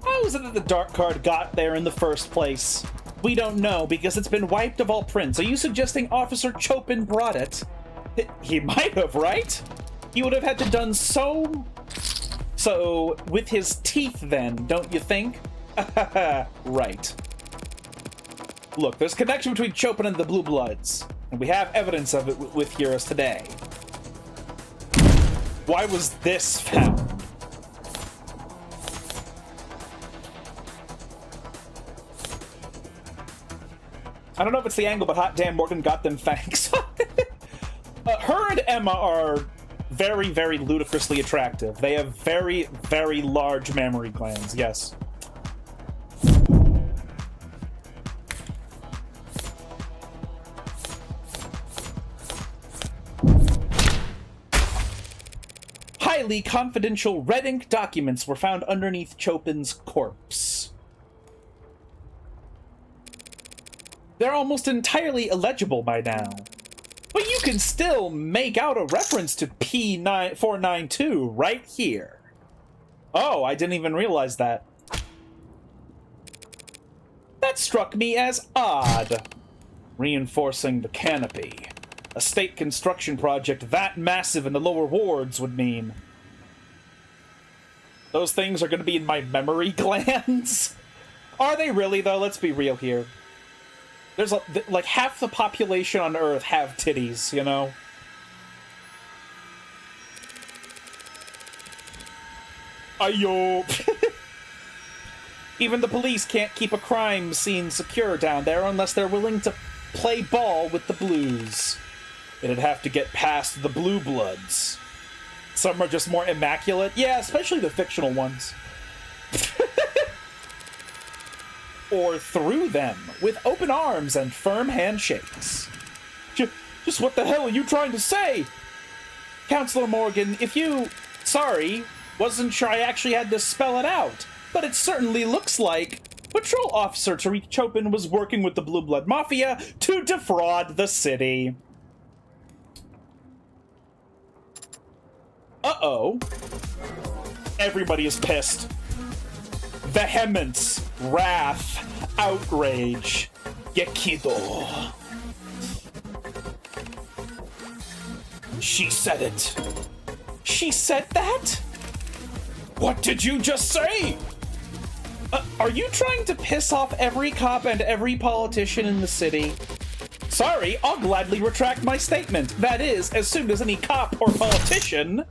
How is it that the dark card got there in the first place? We don't know, because it's been wiped of all prints. Are you suggesting Officer Chopin brought it? He might have, right? He would have had to done so with his teeth then, don't you think? Right. Look, there's a connection between Chopin and the Blue Bloods, and we have evidence of it with Eurus today. Why was this found? I don't know if it's the angle, but hot damn, Morgan got them fangs. Her and Emma are very, very ludicrously attractive. They have very, very large mammary glands, yes. Highly confidential red ink documents were found underneath Chopin's corpse. They're almost entirely illegible by now. But you can still make out a reference to P492 right here. Oh, I didn't even realize that. That struck me as odd. Reinforcing the canopy. A state construction project that massive in the lower wards would mean. Those things are going to be in my memory glands? Are they really, though? Let's be real here. There's like half the population on Earth have titties, you know? Ayo. Even the police can't keep a crime scene secure down there unless they're willing to play ball with the blues. It'd have to get past the Blue Bloods. Some are just more immaculate. Yeah, especially the fictional ones. Or through them, with open arms and firm handshakes. Just what the hell are you trying to say? Counselor Morgan, if you... Sorry, wasn't sure I actually had to spell it out. But it certainly looks like Patrol Officer Tariq Chopin was working with the Blue Blood Mafia to defraud the city. Uh-oh. Everybody is pissed. Vehemence, wrath, outrage, Gekido. She said it. She said that? What did you just say? Are you trying to piss off every cop and every politician in the city? Sorry, I'll gladly retract my statement. That is, as soon as any cop or politician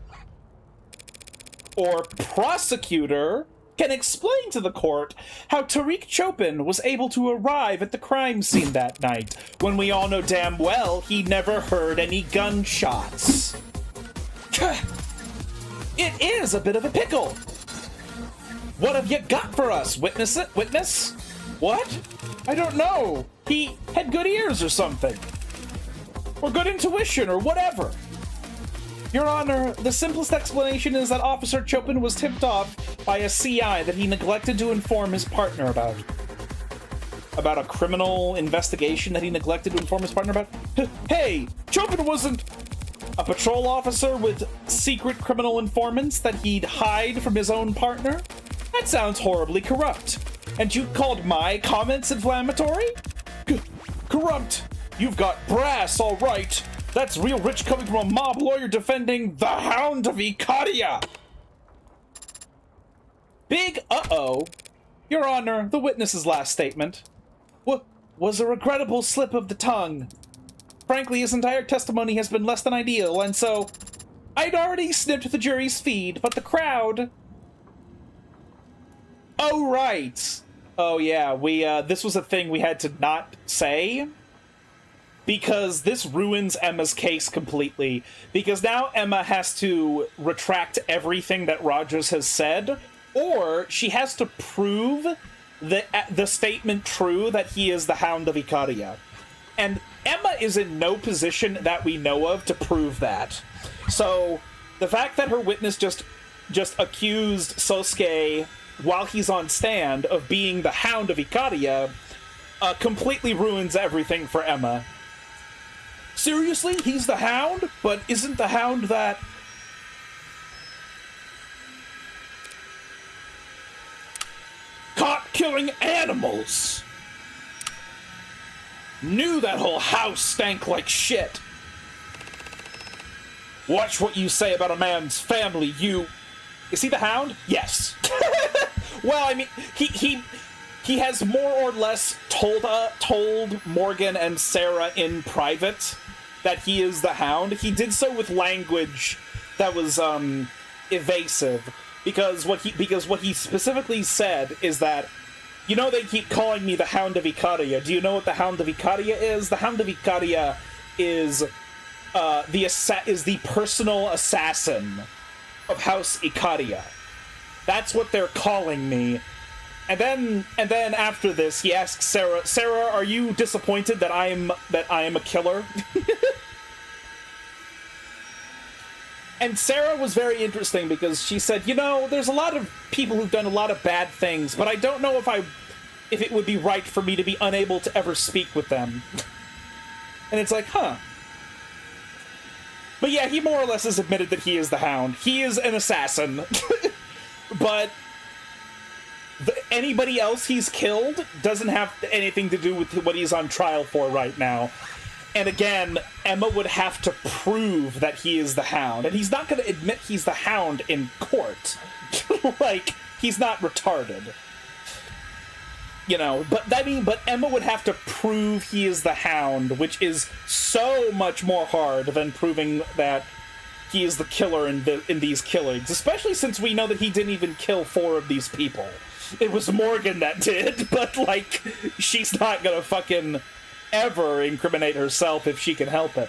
or prosecutor can explain to the court how Tariq Chopin was able to arrive at the crime scene that night, when we all know damn well he never heard any gunshots. It is a bit of a pickle. What have you got for us, witness? What? I don't know. He had good ears or something. Or good intuition or whatever. Your Honor, the simplest explanation is that Officer Chopin was tipped off by a CI that he neglected to inform his partner about. About a criminal investigation that he neglected to inform his partner about? Hey, Chopin wasn't a patrol officer with secret criminal informants that he'd hide from his own partner? That sounds horribly corrupt. And you called my comments inflammatory? Corrupt! You've got brass, all right. That's real rich coming from a mob lawyer defending the Hound of Ikaria. Big uh-oh. Your Honor, the witness's last statement was a regrettable slip of the tongue. Frankly, his entire testimony has been less than ideal, and so I'd already snipped the jury's feed, but the crowd... Oh, right. Oh, yeah, this was a thing we had to not say, because this ruins Emma's case completely. Because now Emma has to retract everything that Rogers has said, or she has to prove the statement true that he is the Hound of Ikaria. And Emma is in no position that we know of to prove that. So the fact that her witness just accused Sosuke while he's on stand of being the Hound of Ikaria completely ruins everything for Emma. Seriously? He's the Hound? But isn't the Hound that... caught killing animals? Knew that whole house stank like shit. Watch what you say about a man's family, you... Is he the Hound? Yes. Well, I mean, he has more or less told Morgan and Sarah in private that he is the Hound. He did so with language that was evasive, because what he specifically said is that, you know, they keep calling me the Hound of Ikaria. Do you know what the Hound of Ikaria is? The Hound of Ikaria is the personal assassin of House Ikaria. That's what they're calling me. And then after this, he asks Sarah, are you disappointed that I am a killer? And Sarah was very interesting because she said, you know, there's a lot of people who've done a lot of bad things, but I don't know if it would be right for me to be unable to ever speak with them. And it's like, huh. But yeah, he more or less has admitted that he is the Hound. He is an assassin. But anybody else he's killed doesn't have anything to do with what he's on trial for right now. And again, Emma would have to prove that he is the Hound. And he's not going to admit he's the Hound in court. Like, he's not retarded. You know, but Emma would have to prove he is the Hound, which is so much more hard than proving that he is the killer in these killings, especially since we know that he didn't even kill 4 of these people. It was Morgan that did, but, like, she's not gonna fucking ever incriminate herself if she can help it.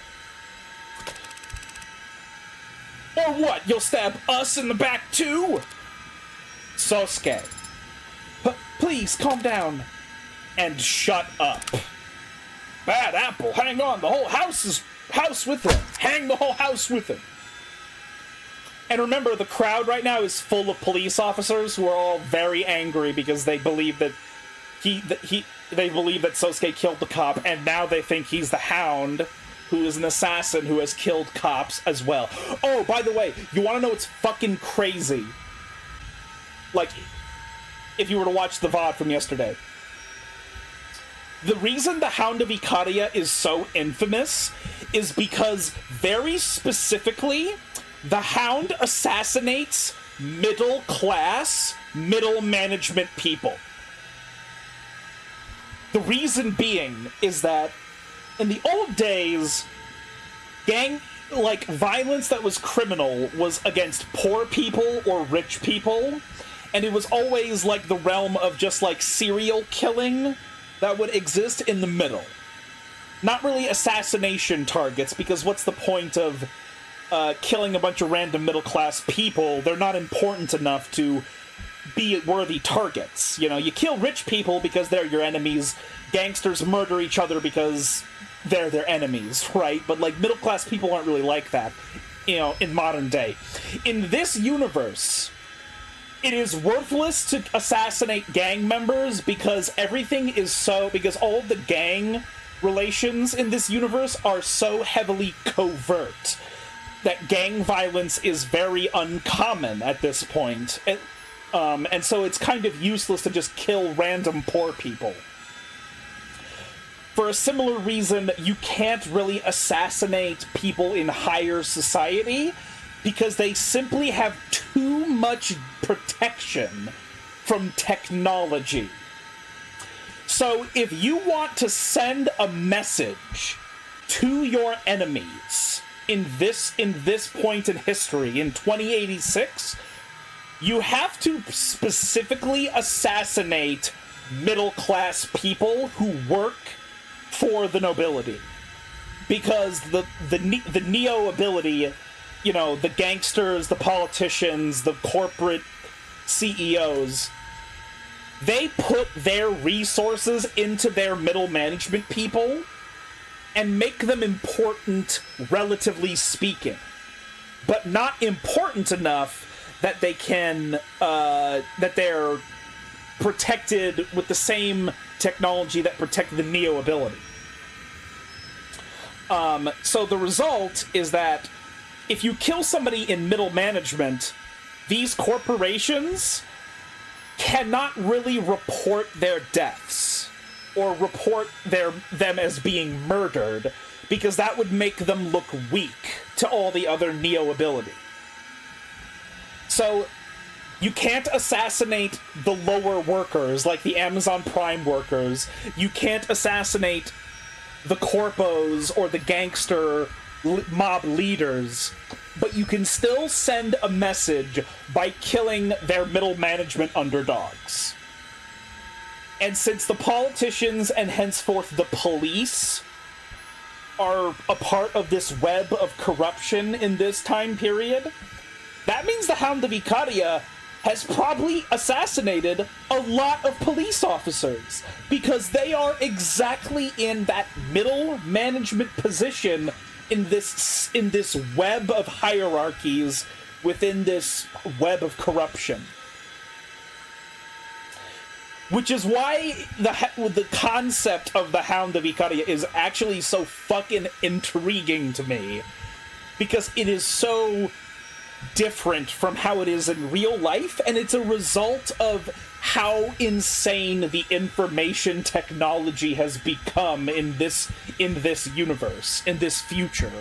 Or what? You'll stab us in the back, too? Sosuke. Please, calm down. And shut up. bad apple. Hang on, the whole house with him. Hang the whole house with him. And remember, the crowd right now is full of police officers who are all very angry because they believe that they believe that Sosuke killed the cop, and now they think he's the Hound, who is an assassin who has killed cops as well. Oh, by the way, you want to know what's fucking crazy? Like, if you were to watch the VOD from yesterday. The reason the Hound of Ikaria is so infamous is because, very specifically, the Hound assassinates middle-class, middle management people. The reason being is that in the old days, violence that was criminal was against poor people or rich people, and it was always, like, the realm of just, like, serial killing that would exist in the middle. Not really assassination targets, because what's the point of killing a bunch of random middle-class people? They're not important enough to be worthy targets. You know, you kill rich people because they're your enemies. Gangsters murder each other because they're their enemies, right? But, like, middle-class people aren't really like that, you know, in modern day. In this universe, it is worthless to assassinate gang members because because all of the gang relations in this universe are so heavily covert that gang violence is very uncommon at this point. And so it's kind of useless to just kill random poor people. For a similar reason, you can't really assassinate people in higher society because they simply have too much protection from technology. So if you want to send a message to your enemies in this point in history, in 2086, you have to specifically assassinate middle-class people who work for the nobility. Because the Neo ability, you know, the gangsters, the politicians, the corporate CEOs, they put their resources into their middle management people and make them important, relatively speaking. But not important enough that they can, that they're protected with the same technology that protected the Neo ability. So the result is that if you kill somebody in middle management, these corporations cannot really report their deaths or report them as being murdered, because that would make them look weak to all the other Neo ability. So you can't assassinate the lower workers, like the Amazon Prime workers. You can't assassinate the corpos or the gangster mob leaders, but you can still send a message by killing their middle management underdogs. And since the politicians and henceforth the police are a part of this web of corruption in this time period, that means the Hound of Ikaria has probably assassinated a lot of police officers, because they are exactly in that middle management position in this web of hierarchies within this web of corruption. Which is why the concept of the Hound of Ikaria is actually so fucking intriguing to me, because it is so different from how it is in real life, and it's a result of how insane the information technology has become in this universe, in this future.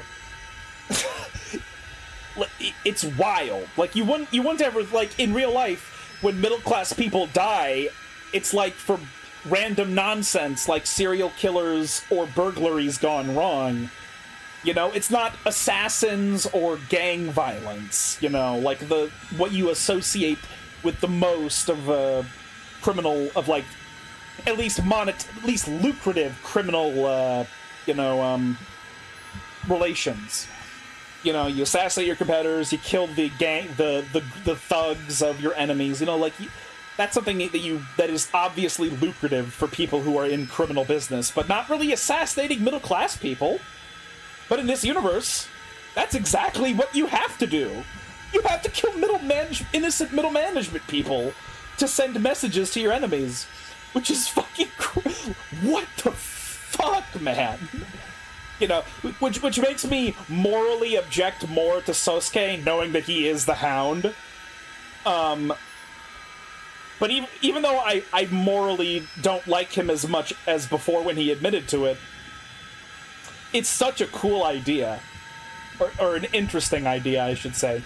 It's wild. Like, you wouldn't ever, like, in real life, when middle class people die, it's like for random nonsense, like serial killers or burglaries gone wrong. You know, it's not assassins or gang violence, you know, like what you associate with the most of a criminal, of, like, at least lucrative criminal, relations. You know, you assassinate your competitors, you kill the gang, the thugs of your enemies, you know, like, that's something that is obviously lucrative for people who are in criminal business, but not really assassinating middle-class people. But in this universe, that's exactly what you have to do. You have to kill innocent middle management people to send messages to your enemies, which is fucking what the fuck, man? You know, which makes me morally object more to Sosuke, knowing that he is the Hound. But even though I morally don't like him as much as before when he admitted to it, it's such a cool idea. Or an interesting idea, I should say.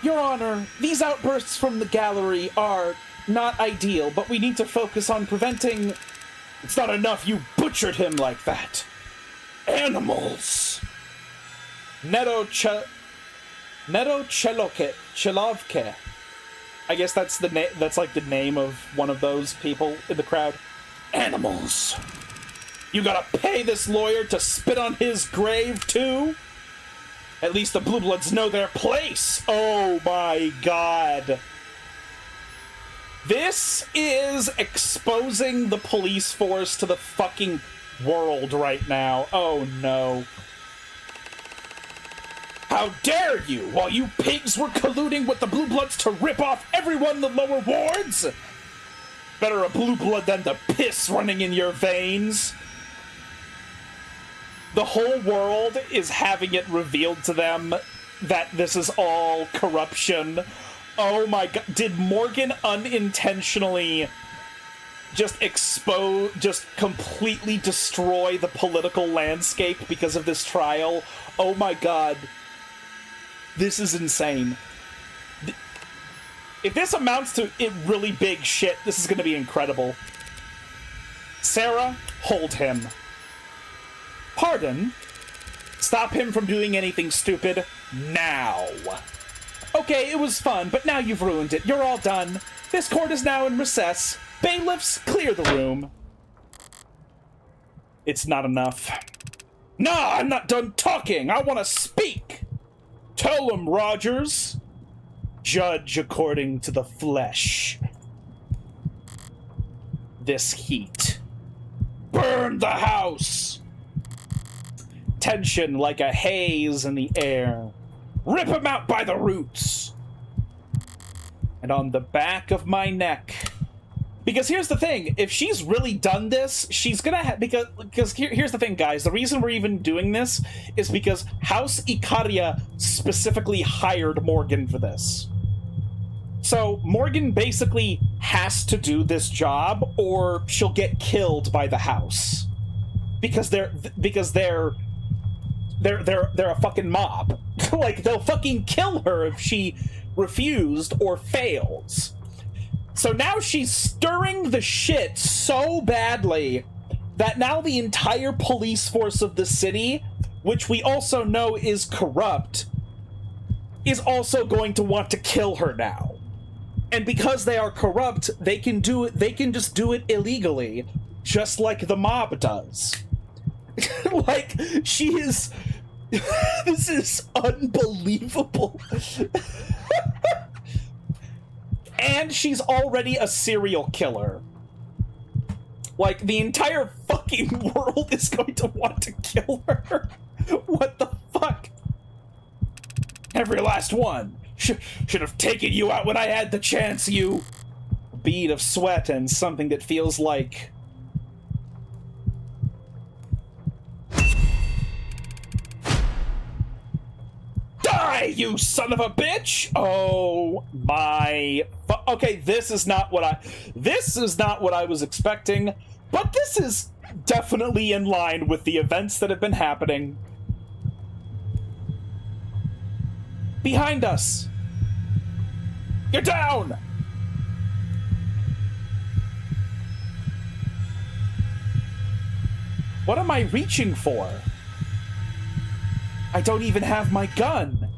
Your Honor, these outbursts from the gallery are not ideal, but we need to focus on preventing... It's not enough you butchered him like that. Animals! Chelovke. I guess that's like the name of one of those people in the crowd. Animals! You gotta pay this lawyer to spit on his grave, too? At least the Blue Bloods know their place! Oh my god. This is exposing the police force to the fucking world right now. Oh no. How dare you, while you pigs were colluding with the Blue Bloods to rip off everyone in the lower wards? Better a Blue Blood than the piss running in your veins. The whole world is having it revealed to them that this is all corruption. Oh my god, did Morgan unintentionally just completely destroy the political landscape because of this trial? Oh my god. This is insane. If this amounts to really big shit, this is gonna be incredible. Sarah, hold him. Pardon? Stop him from doing anything stupid now. Okay, it was fun, but now you've ruined it. You're all done. This court is now in recess. Bailiffs, clear the room. It's not enough. Nah, I'm not done talking. I want to speak. Tell him, Rogers. Judge according to the flesh. This heat. Burn the house. Tension like a haze in the air. Rip him out by the roots. And on the back of my neck. Because here's the thing, if she's really done this, she's gonna have, because here's the thing, guys, the reason we're even doing this is because House Ikaria specifically hired Morgan for this. So Morgan basically has to do this job or she'll get killed by the house. Because they're a fucking mob. Like, they'll fucking kill her if she refused or fails. So now she's stirring the shit so badly that now the entire police force of the city, which we also know is corrupt, is also going to want to kill her now. And because they are corrupt, they can just do it illegally, just like the mob does. Like, she is... This is unbelievable. And she's already a serial killer. Like, the entire fucking world is going to want to kill her. What the fuck? Every last one. Should have taken you out when I had the chance, you. A bead of sweat and something that feels like... Die, you son of a bitch! Oh my... Okay, this is not what I was expecting, but this is definitely in line with the events that have been happening. Behind us! Get down! What am I reaching for? I don't even have my gun.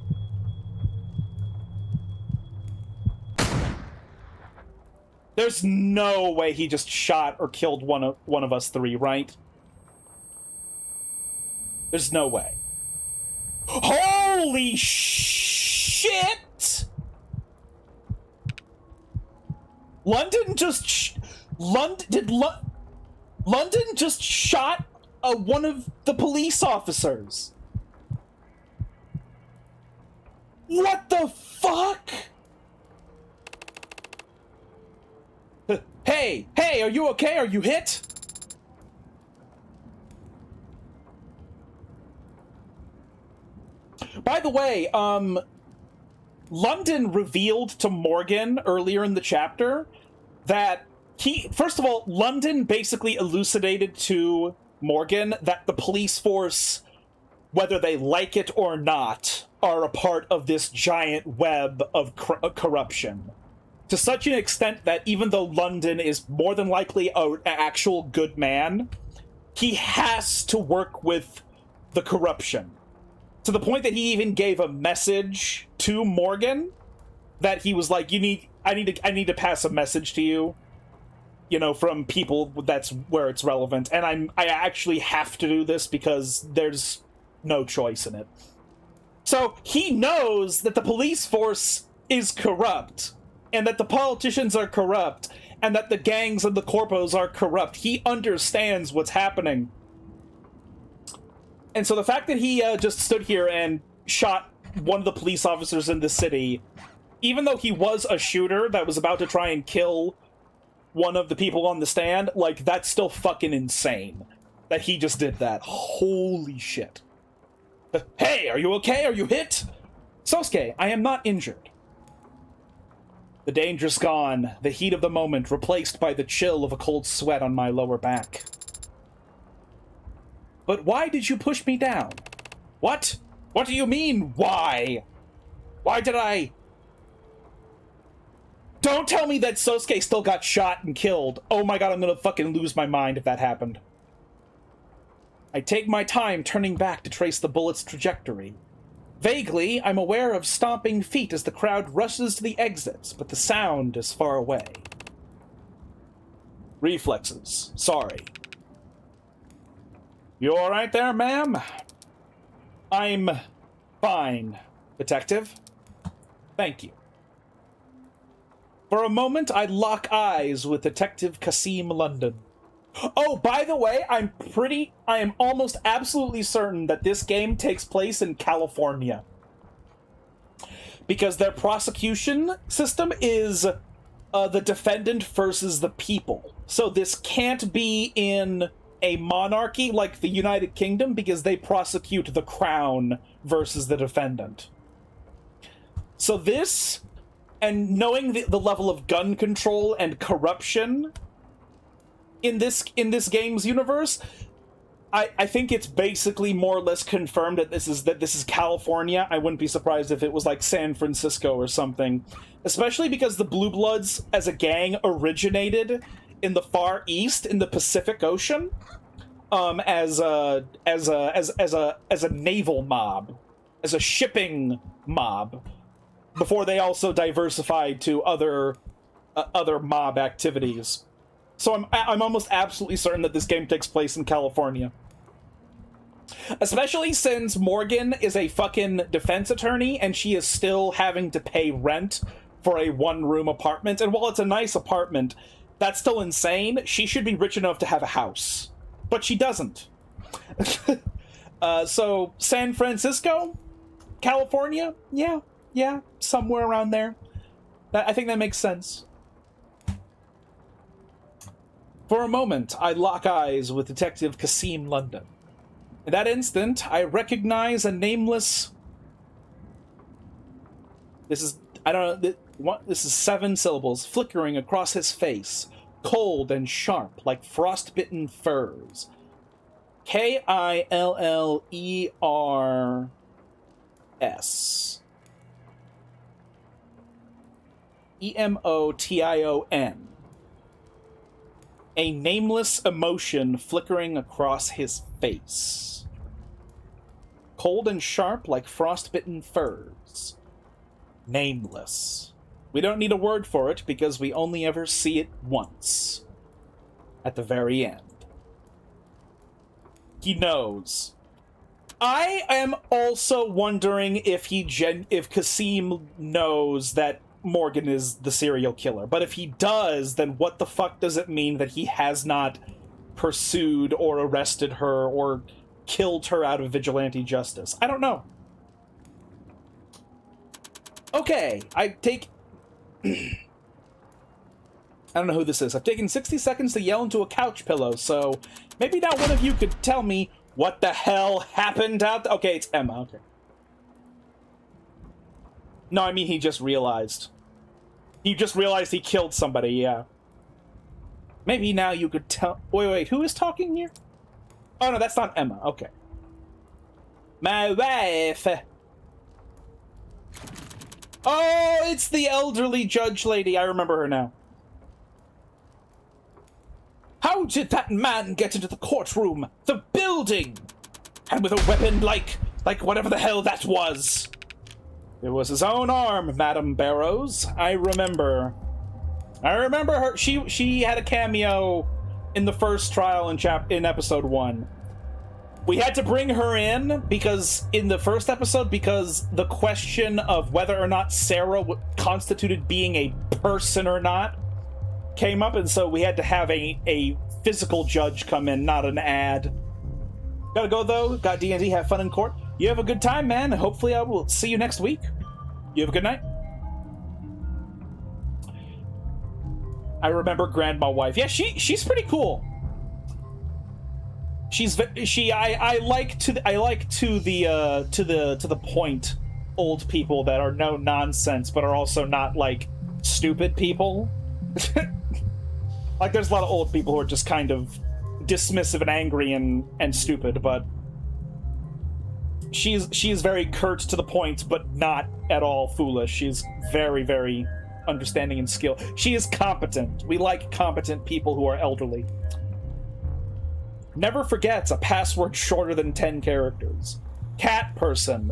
There's no way he just shot or killed one of us three, right? There's no way. Holy shit! London just London just shot one of the police officers. What the fuck? Hey, are you okay? Are you hit? By the way, London revealed to Morgan earlier in the chapter that first of all, London basically elucidated to Morgan that the police force, whether they like it or not, are a part of this giant web of corruption. To such an extent that even though London is more than likely an actual good man, he has to work with the corruption. To the point that he even gave a message to Morgan that he was like, I need to pass a message to you, from people that's where it's relevant. And I actually have to do this because there's no choice in it. So he knows that the police force is corrupt, and that the politicians are corrupt, and that the gangs and the corpos are corrupt. He understands what's happening. And so the fact that he just stood here and shot one of the police officers in the city, even though he was a shooter that was about to try and kill one of the people on the stand, like, that's still fucking insane that he just did that. Holy shit. Hey, are you okay? Are you hit? Sosuke, I am not injured. The danger's gone, the heat of the moment replaced by the chill of a cold sweat on my lower back. But why did you push me down? What? What do you mean, why? Why did I... Don't tell me that Sosuke still got shot and killed. Oh my god, I'm gonna fucking lose my mind if that happened. I take my time turning back to trace the bullet's trajectory. Vaguely, I'm aware of stomping feet as the crowd rushes to the exits, but the sound is far away. Reflexes. Sorry. You alright there, ma'am? I'm fine, detective. Thank you. For a moment, I lock eyes with Detective Kasim London. Oh, by the way, I am almost absolutely certain that this game takes place in California. Because their prosecution system is the defendant versus the people. So this can't be in a monarchy like the United Kingdom because they prosecute the crown versus the defendant. So this, and knowing the level of gun control and corruption in this game's universe, I think it's basically more or less confirmed that this is California. I wouldn't be surprised if it was like San Francisco or something, especially because the Blue Bloods as a gang originated in the Far East in the Pacific Ocean, as a naval mob, as a shipping mob, before they also diversified to other mob activities. So I'm almost absolutely certain that this game takes place in California. Especially since Morgan is a fucking defense attorney and she is still having to pay rent for a one-room apartment. And while it's a nice apartment, that's still insane. She should be rich enough to have a house. But she doesn't. So, San Francisco? California? Yeah, somewhere around there. I think that makes sense. For a moment, I lock eyes with Detective Kasim London. In that instant, I recognize a nameless... This is 7 syllables, flickering across his face, cold and sharp, like frostbitten furs. K-I-L-L-E-R-S. E-M-O-T-I-O-N. A nameless emotion flickering across his face. Cold and sharp like frostbitten furs. Nameless. We don't need a word for it because we only ever see it once. At the very end. He knows. I am also wondering if Kasim knows that Morgan is the serial killer. But if he does, then what the fuck does it mean that he has not pursued or arrested her or killed her out of vigilante justice? I don't know. Okay, I don't know who this is. I've taken 60 seconds to yell into a couch pillow, so maybe now one of you could tell me what the hell happened out there. Okay, it's Emma, okay. No, I mean he just realized. He just realized he killed somebody, yeah. Maybe now you could tell... Wait, who is talking here? Oh, no, that's not Emma, okay. My wife! Oh, it's the elderly judge lady. I remember her now. How did that man get into the courtroom? The building! And with a weapon like whatever the hell that was. It was his own arm, Madam Barrows. I remember her. She had a cameo in the first trial in episode 1. We had to bring her in because in the first episode, because the question of whether or not Sarah constituted being a person or not came up, and so we had to have a physical judge come in, not an ad. Gotta go though. Got D&D. Have fun in court. You have a good time, man. Hopefully I will see you next week. You have a good night. I remember Grandma Wife. Yeah, she's pretty cool. I like to the point old people that are no nonsense but are also not like stupid people. Like there's a lot of old people who are just kind of dismissive and angry and stupid, but she's very curt to the point but not at all foolish. She's very, very understanding and skilled. She is competent. We like competent people who are elderly. Never forgets a password shorter than 10 characters. Cat person.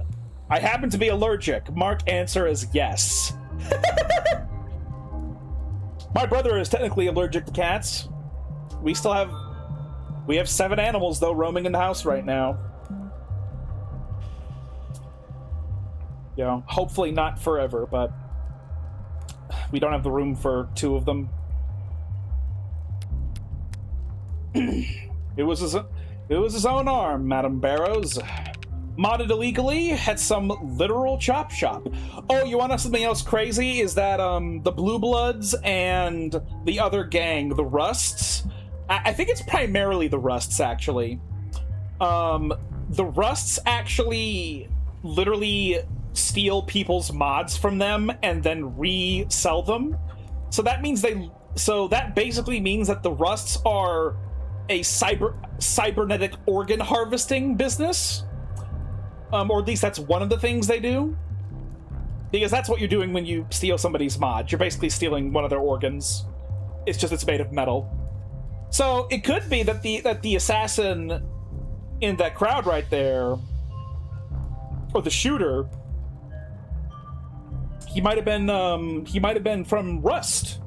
I happen to be allergic. Mark answer is yes. My brother is technically allergic to cats. We have 7 animals though roaming in the house right now. You know, hopefully not forever, but we don't have the room for 2 of them. It was his own arm, Madam Barrows. Modded illegally, had some literal chop shop. Oh, you want to know something else crazy? Is that the Blue Bloods and the other gang, the Rusts. I think it's primarily the Rusts, actually. The Rusts actually literally steal people's mods from them and then resell them. So that basically means that the Rusts are a cybernetic organ harvesting business, or at least that's one of the things they do, because that's what you're doing when you steal somebody's mod. You're basically stealing one of their organs. It's made of metal. So it could be that the assassin in that crowd right there, or the shooter, he might have been from Rust.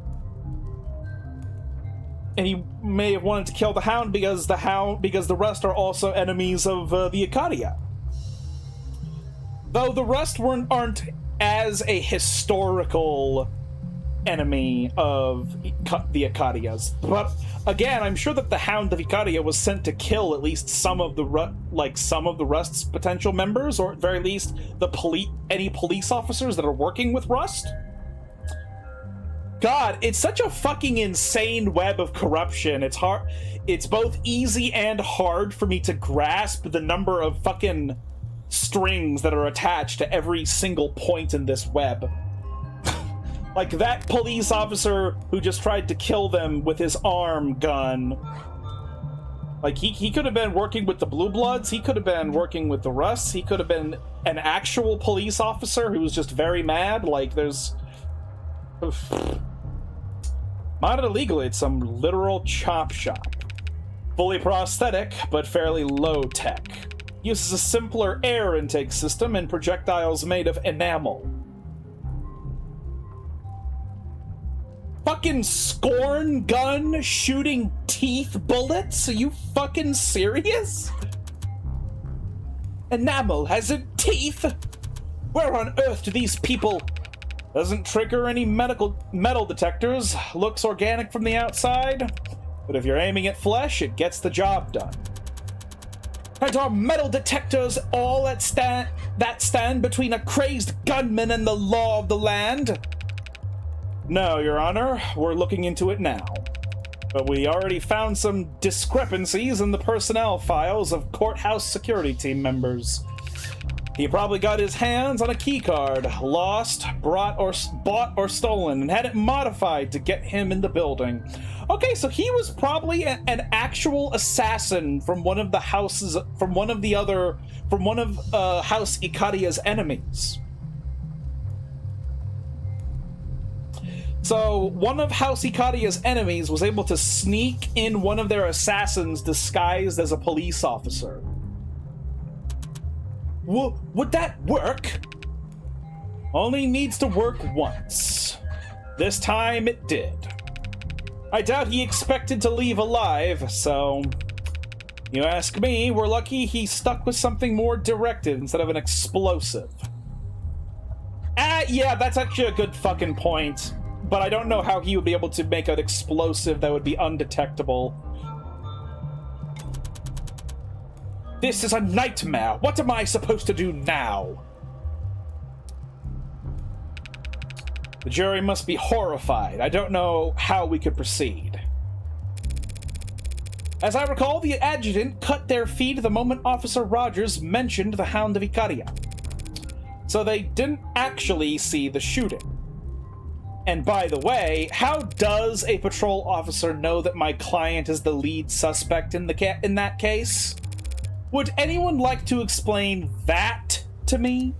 And he may have wanted to kill the Hound because the Rust are also enemies of the Acadia. Though the Rust aren't as a historical enemy of the Acadias. But again, I'm sure that the Hound of Acadia was sent to kill at least some of the Rust's potential members, or at very least any police officers that are working with Rust. God, it's such a fucking insane web of corruption. It's hard. It's both easy and hard for me to grasp the number of fucking strings that are attached to every single point in this web. Like that police officer who just tried to kill them with his arm gun. Like he could have been working with the Blue Bloods. He could have been working with the Rusts. He could have been an actual police officer who was just very mad. Like there's... Modded illegally, it's some literal chop shop. Fully prosthetic, but fairly low-tech. Uses a simpler air intake system and projectiles made of enamel. Fucking Scorn gun shooting teeth bullets? Are you fucking serious? Enamel has it teeth? Where on earth do these people Doesn't trigger any metal detectors. Looks organic from the outside, but if you're aiming at flesh, it gets the job done. And are metal detectors all that stand between a crazed gunman and the law of the land? No, Your Honor. We're looking into it now. But we already found some discrepancies in the personnel files of courthouse security team members. He probably got his hands on a keycard, lost, bought or stolen, and had it modified to get him in the building. Okay, so he was probably an actual assassin from one of House Ikaria's enemies. So one of House Ikaria's enemies was able to sneak in one of their assassins disguised as a police officer. Would that work? Only needs to work once. This time it did. I doubt he expected to leave alive, so... You ask me, we're lucky he stuck with something more directed instead of an explosive. Yeah, that's actually a good fucking point. But I don't know how he would be able to make an explosive that would be undetectable. This is a nightmare. What am I supposed to do now? The jury must be horrified. I don't know how we could proceed. As I recall, the adjutant cut their feet the moment Officer Rogers mentioned the Hound of Ikaria. So they didn't actually see the shooting. And by the way, how does a patrol officer know that my client is the lead suspect in that case? Would anyone like to explain that to me?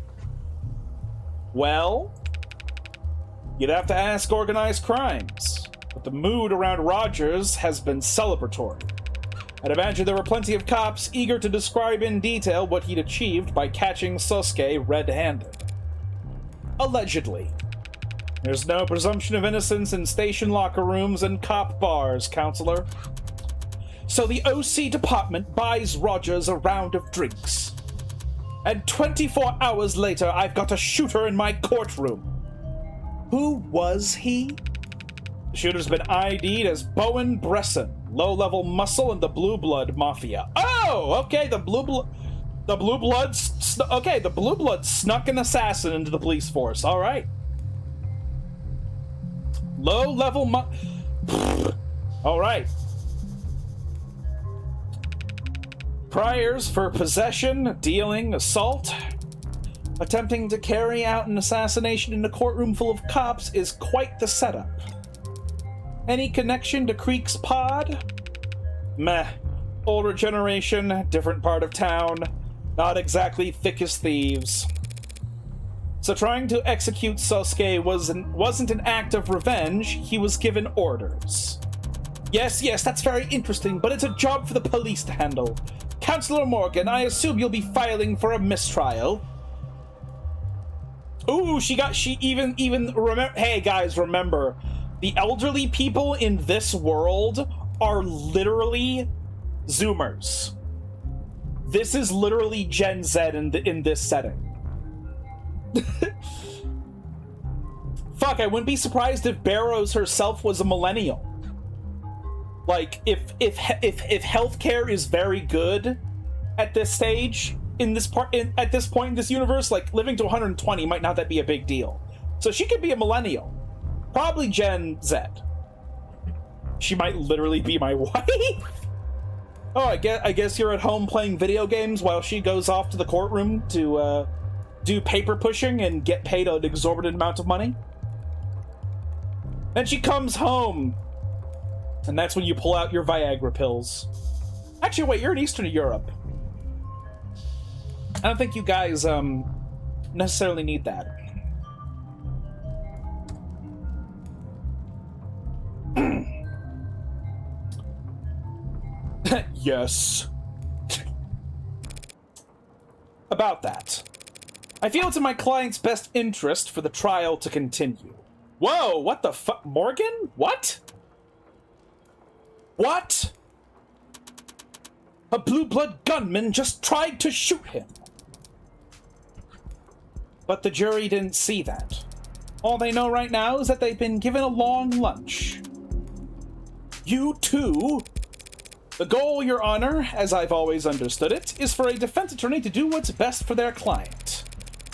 Well, you'd have to ask organized crimes, but the mood around Rogers has been celebratory. I'd imagine there were plenty of cops eager to describe in detail what he'd achieved by catching Sosuke red-handed. Allegedly. There's no presumption of innocence in station locker rooms and cop bars, counselor. So the OC department buys Rogers a round of drinks. And 24 hours later, I've got a shooter in my courtroom. Who was he? The shooter's been ID'd as Bowen Bresson, low-level muscle in the Blue Blood Mafia. Oh, okay, the Blue Blood snuck an assassin into the police force. All right. Low-level all right. Priors for possession, dealing, assault. Attempting to carry out an assassination in a courtroom full of cops is quite the setup. Any connection to Creek's pod? Meh. Older generation, different part of town. Not exactly thick as thieves. So trying to execute Sosuke wasn't an act of revenge, he was given orders. Yes, that's very interesting, but it's a job for the police to handle. Counselor Morgan, I assume you'll be filing for a mistrial. Ooh, hey guys, remember, the elderly people in this world are literally Zoomers. This is literally Gen Z in this setting. Fuck, I wouldn't be surprised if Barrows herself was a millennial. Like, if healthcare is very good at this stage, at this point in this universe, like, living to 120 might not that be a big deal. So she could be a millennial. Probably Gen Z. She might literally be my wife. Oh, I guess you're at home playing video games while she goes off to the courtroom to, do paper pushing and get paid an exorbitant amount of money. Then she comes home. And that's when you pull out your Viagra pills. Actually, wait, you're in Eastern Europe. I don't think you guys, necessarily need that. Yes. About that. I feel it's in my client's best interest for the trial to continue. Whoa, what the fuck? Morgan? What? What? A Blue Blood gunman just tried to shoot him. But the jury didn't see that. All they know right now is that they've been given a long lunch. You too? The goal, Your Honor, as I've always understood it, is for a defense attorney to do what's best for their client.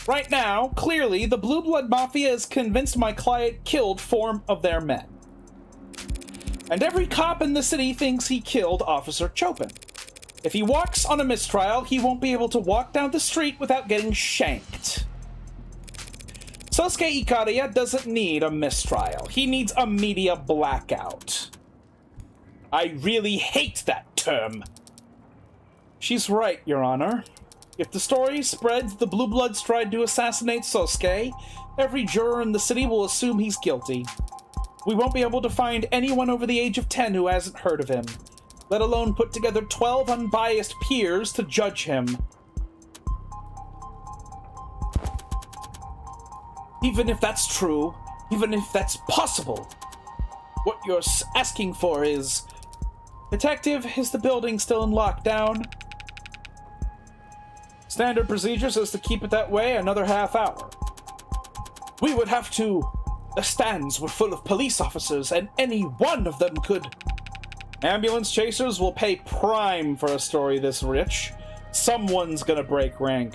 Right now, clearly, the Blue Blood Mafia has convinced my client killed 4 of their men. And every cop in the city thinks he killed Officer Chopin. If he walks on a mistrial, he won't be able to walk down the street without getting shanked. Sosuke Ikaria doesn't need a mistrial. He needs a media blackout. I really hate that term. She's right, Your Honor. If the story spreads the Blue Bloods tried to assassinate Sosuke, every juror in the city will assume he's guilty. We won't be able to find anyone over the age of 10 who hasn't heard of him, let alone put together 12 unbiased peers to judge him. Even if that's true, even if that's possible, what you're asking for is... Detective, is the building still in lockdown? Standard procedure is to keep it that way another half hour. We would have to... The stands were full of police officers, and any one of them could... Ambulance chasers will pay prime for a story this rich. Someone's gonna break rank.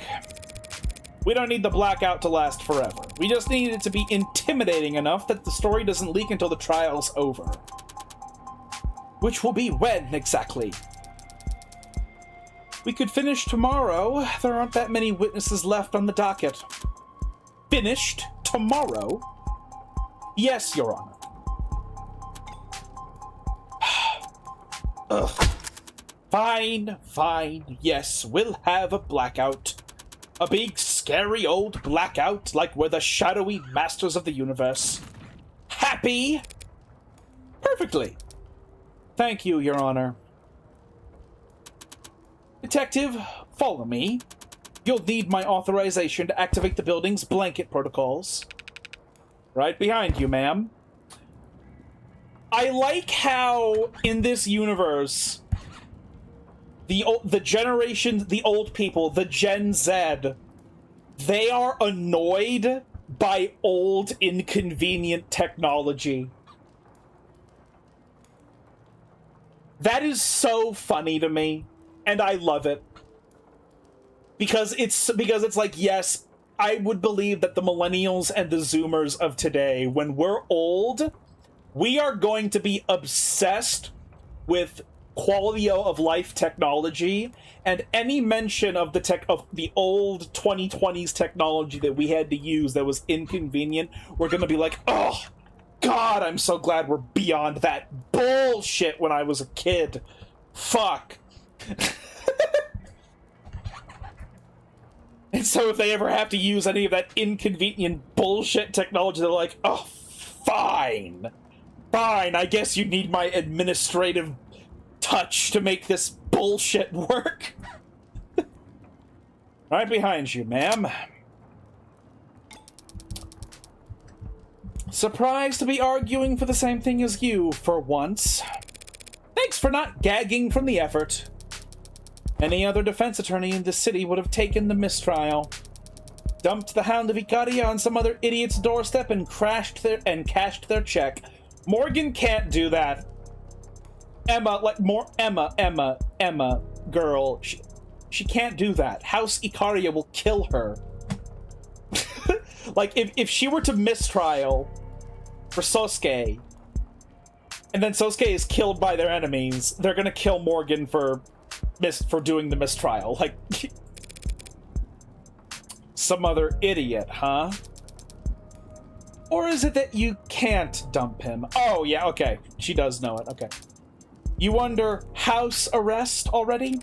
We don't need the blackout to last forever. We just need it to be intimidating enough that the story doesn't leak until the trial's over. Which will be when, exactly? We could finish tomorrow. There aren't that many witnesses left on the docket. Finished tomorrow? Yes, Your Honor. Ugh. Fine. Yes, we'll have a blackout. A big, scary old blackout, like we're the shadowy masters of the universe. Happy? Perfectly. Thank you, Your Honor. Detective, follow me. You'll need my authorization to activate the building's blanket protocols. Right behind you, ma'am. I like how, in this universe, the generation, the old people, the Gen Z, they are annoyed by old, inconvenient technology. That is so funny to me, and I love it. Because it's like, yes, I would believe that the millennials and the Zoomers of today, when we're old, we are going to be obsessed with quality of life technology, and any mention of the old 2020s technology that we had to use that was inconvenient, we're gonna be like, oh God, I'm so glad we're beyond that bullshit when I was a kid. Fuck. And so if they ever have to use any of that inconvenient bullshit technology, they're like, oh, fine. Fine, I guess you need my administrative touch to make this bullshit work. Right behind you, ma'am. Surprised to be arguing for the same thing as you, for once. Thanks for not gagging from the effort. Any other defense attorney in the city would have taken the mistrial, dumped the Hound of Ikaria on some other idiot's doorstep, and cashed their check. Morgan can't do that. Emma, girl, she can't do that. House Ikaria will kill her. Like, if she were to mistrial for Sosuke, and then Sosuke is killed by their enemies, they're gonna kill Morgan for doing the mistrial. Like, some other idiot, huh? Or is it that you can't dump him? Oh, yeah, okay. She does know it, okay. You under house arrest already?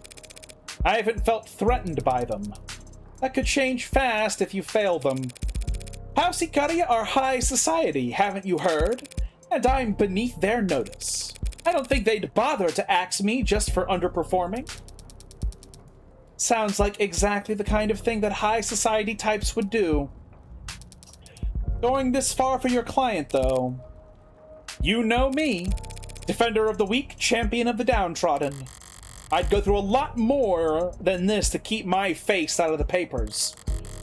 I haven't felt threatened by them. That could change fast if you fail them. House Ikaria are high society, haven't you heard? And I'm beneath their notice. I don't think they'd bother to axe me just for underperforming. Sounds like exactly the kind of thing that high society types would do. Going this far for your client, though. You know me. Defender of the weak, champion of the downtrodden. I'd go through a lot more than this to keep my face out of the papers.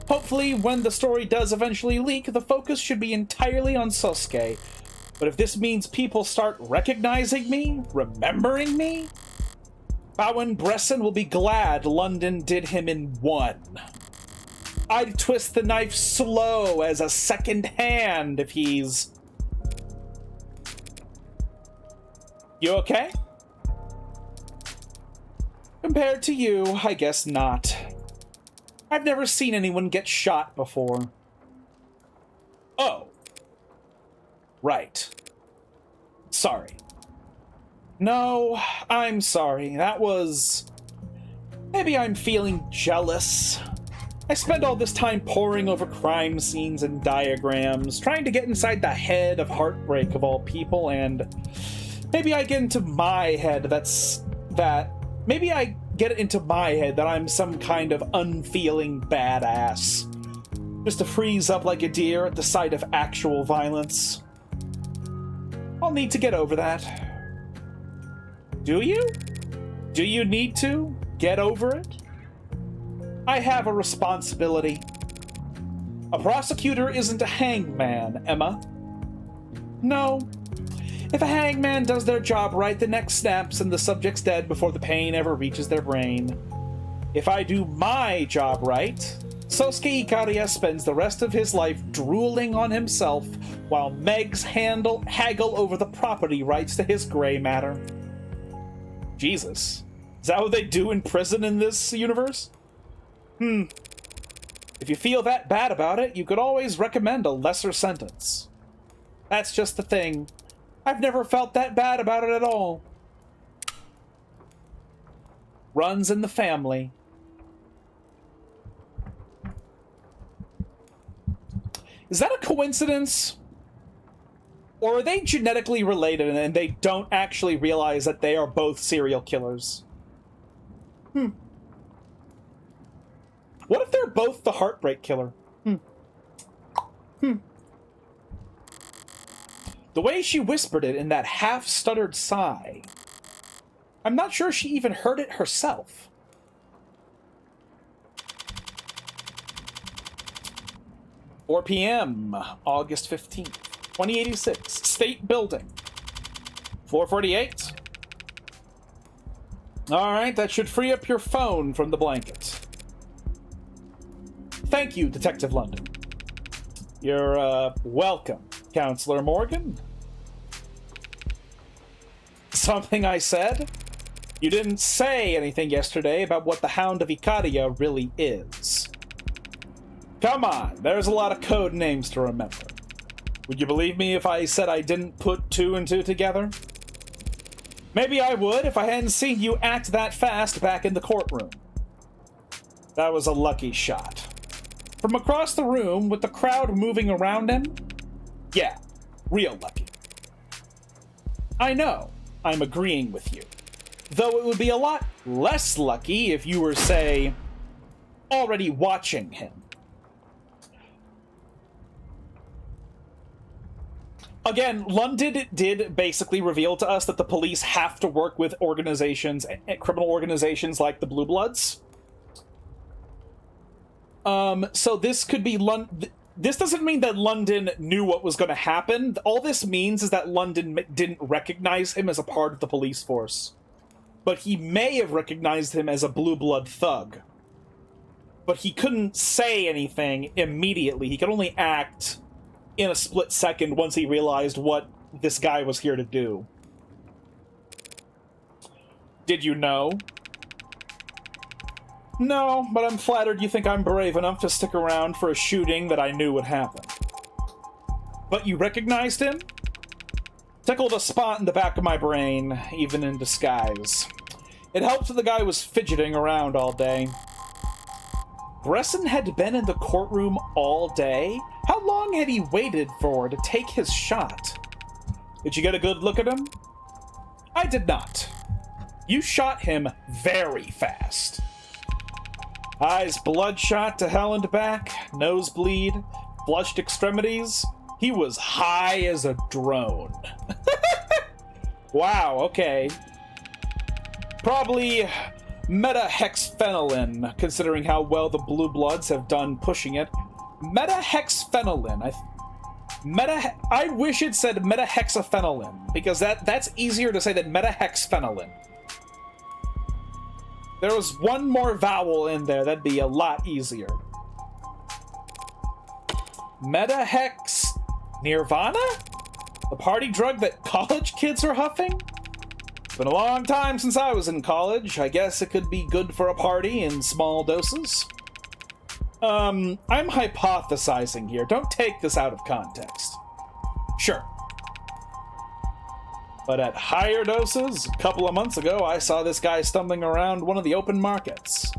Hopefully, when the story does eventually leak, the focus should be entirely on Sosuke. But if this means people start recognizing me, remembering me, Bowen Bresson will be glad London did him in one. I'd twist the knife slow as a second hand if he's... You okay? Compared to you, I guess not. I've never seen anyone get shot before. Oh. Right. Sorry. No, I'm sorry. That was... Maybe I'm feeling jealous. I spend all this time poring over crime scenes and diagrams, trying to get inside the head of Heartbreak of all people, and maybe I get into my head maybe I get it into my head that I'm some kind of unfeeling badass. Just to freeze up like a deer at the sight of actual violence. I'll need to get over that. Do you? Do you need to get over it? I have a responsibility. A prosecutor isn't a hangman, Emma. No. If a hangman does their job right, the neck snaps and the subject's dead before the pain ever reaches their brain. If I do my job right, Sosuke Ikaria spends the rest of his life drooling on himself while Megs haggle over the property rights to his gray matter. Jesus. Is that what they do in prison in this universe? If you feel that bad about it, you could always recommend a lesser sentence. That's just the thing. I've never felt that bad about it at all. Runs in the family. Is that a coincidence? Or are they genetically related and they don't actually realize that they are both serial killers? What if they're both the Heartbreak Killer? The way she whispered it in that half-stuttered sigh, I'm not sure she even heard it herself. "4 p.m., August 15th, 2086, State Building. 448. Alright, that should free up your phone from the blanket. Thank you, Detective London. You're, welcome, Counselor Morgan. Something I said? You didn't say anything yesterday about what the Hound of Ikaria really is. Come on, there's a lot of code names to remember. Would you believe me if I said I didn't put 2 and 2 together? Maybe I would if I hadn't seen you act that fast back in the courtroom. That was a lucky shot. From across the room, with the crowd moving around him? Yeah, real lucky. I know, I'm agreeing with you. Though it would be a lot less lucky if you were, say, already watching him. Again, London did basically reveal to us that the police have to work with organizations, criminal organizations like the Blue Bloods. So this could be this doesn't mean that London knew what was going to happen. All this means is that London didn't recognize him as a part of the police force. But he may have recognized him as a Blue Blood thug. But he couldn't say anything immediately. He could only act in a split second once he realized what this guy was here to do. Did you know? No, but I'm flattered you think I'm brave enough to stick around for a shooting that I knew would happen. But you recognized him? Tickled a spot in the back of my brain, even in disguise. It helped that the guy was fidgeting around all day. Bresson had been in the courtroom all day? How long had he waited for to take his shot? Did you get a good look at him? I did not. You shot him very fast. Eyes bloodshot to hell and back, nosebleed, flushed extremities. He was high as a drone. Wow, okay. Probably metahexphenolin, considering how well the Blue Bloods have done pushing it. Metahexphenolin. I wish it said metahexaphenolin, because that's easier to say than metahexphenolin. There was one more vowel in there, that'd be a lot easier. Metahex Nirvana? The party drug that college kids are huffing? It's been a long time since I was in college. I guess it could be good for a party in small doses. I'm hypothesizing here. Don't take this out of context. Sure. But at higher doses, a couple of months ago, I saw this guy stumbling around one of the open markets.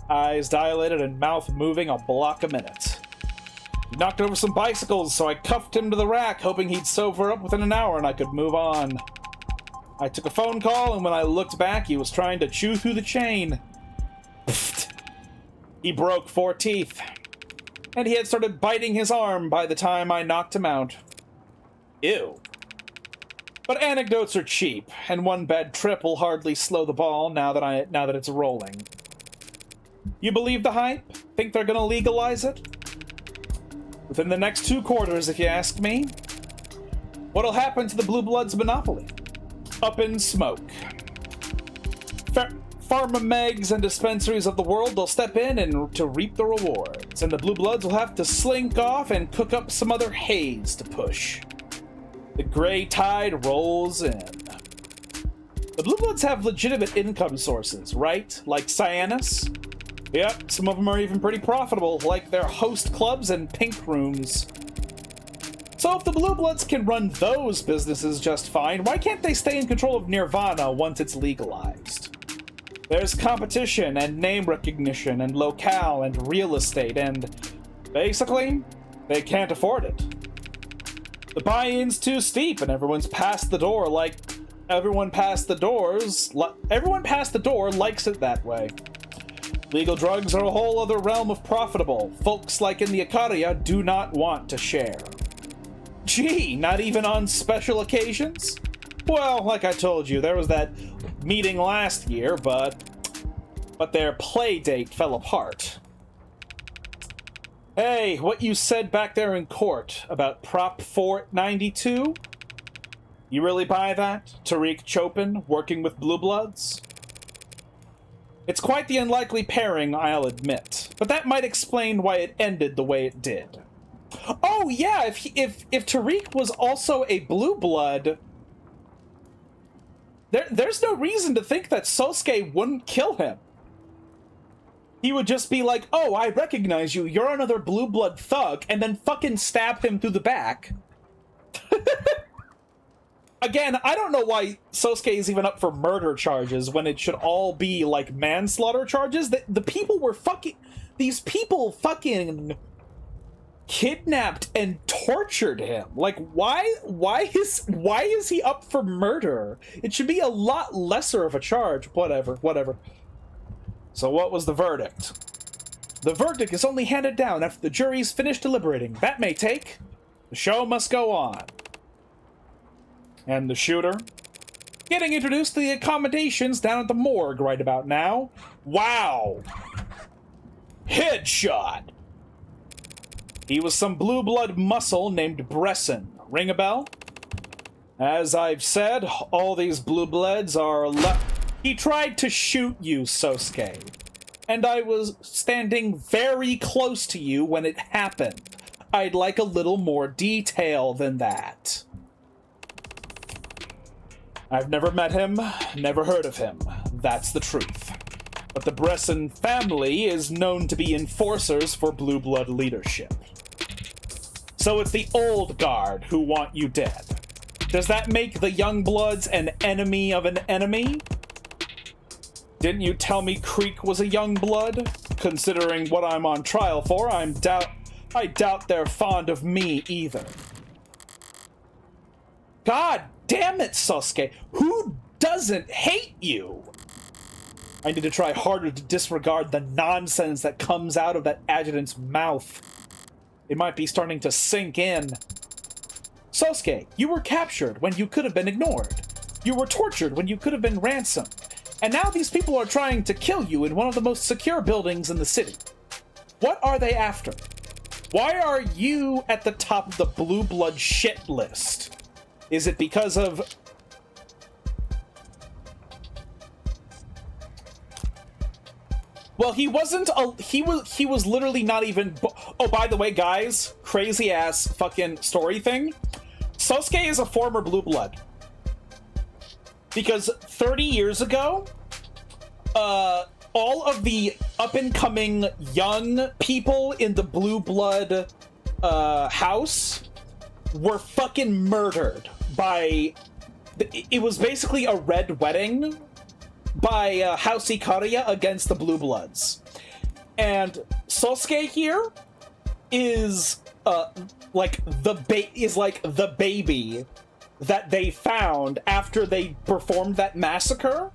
Eyes dilated and mouth moving a block a minute. He knocked over some bicycles, so I cuffed him to the rack, hoping he'd sober up within an hour and I could move on. I took a phone call, and when I looked back, he was trying to chew through the chain. Pfft. He broke 4 teeth. And he had started biting his arm by the time I knocked him out. Ew. But anecdotes are cheap, and one bad trip will hardly slow the ball now that it's rolling. You believe the hype? Think they're gonna legalize it? Within the next 2 quarters, if you ask me. What'll happen to the Blue Bloods monopoly? Up in smoke. Pharma-megs and dispensaries of the world will step in and to reap the rewards, and the Blue Bloods will have to slink off and cook up some other haze to push. The gray tide rolls in. The Blue Bloods have legitimate income sources, right? Like Cyanus? Yep, some of them are even pretty profitable, like their host clubs and pink rooms. So if the Blue Bloods can run those businesses just fine, why can't they stay in control of Nirvana once it's legalized? There's competition and name recognition and locale and real estate and, basically, they can't afford it. The buy-in's too steep and everyone past the door likes it that way. Legal drugs are a whole other realm of profitable. Folks like in the Acadia do not want to share. Gee, not even on special occasions? Well, like I told you, there was that meeting last year, but their play date fell apart. Hey, what you said back there in court about Prop 492? You really buy that? Tariq Chopin working with Blue Bloods? It's quite the unlikely pairing, I'll admit, but that might explain why it ended the way it did. Oh yeah, if Tariq was also a Blue Blood, there's no reason to think that Sosuke wouldn't kill him. He would just be like, oh, I recognize you, you're another Blue Blood thug, and then fucking stab him through the back. Again, I don't know why Sosuke is even up for murder charges when it should all be, like, manslaughter charges. The people were fucking... These people fucking kidnapped and tortured him. Like, why is he up for murder? It should be a lot lesser of a charge. Whatever. So what was the verdict? The verdict is only handed down after the jury's finished deliberating. That may take. The show must go on. And the shooter? Getting introduced to the accommodations down at the morgue right about now. Wow! Headshot! He was some Blue Blood muscle named Bresson. Ring a bell? As I've said, all these Blue Bloods are He tried to shoot you, Sosuke. And I was standing very close to you when it happened. I'd like a little more detail than that. I've never met him, never heard of him. That's the truth. But the Bresson family is known to be enforcers for Blue Blood leadership. So it's the old guard who want you dead. Does that make the young bloods an enemy of an enemy? Didn't you tell me Creek was a young blood? Considering what I'm on trial for, I doubt they're fond of me either. God damn it, Sosuke! Who doesn't hate you? I need to try harder to disregard the nonsense that comes out of that adjutant's mouth. It might be starting to sink in. Sosuke, you were captured when you could have been ignored. You were tortured when you could have been ransomed. And now these people are trying to kill you in one of the most secure buildings in the city. What are they after? Why are you at the top of the blue blood shit list? Is it because of... Well, he wasn't he was literally not even... Oh, by the way, guys, crazy ass fucking story thing. Sosuke is a former blue blood. Because 30 years ago, all of the up-and-coming young people in the blue blood house were fucking murdered by... It was basically a red wedding by House Ikaria against the Blue Bloods. And Sosuke here is like the baby that they found after they performed that massacre,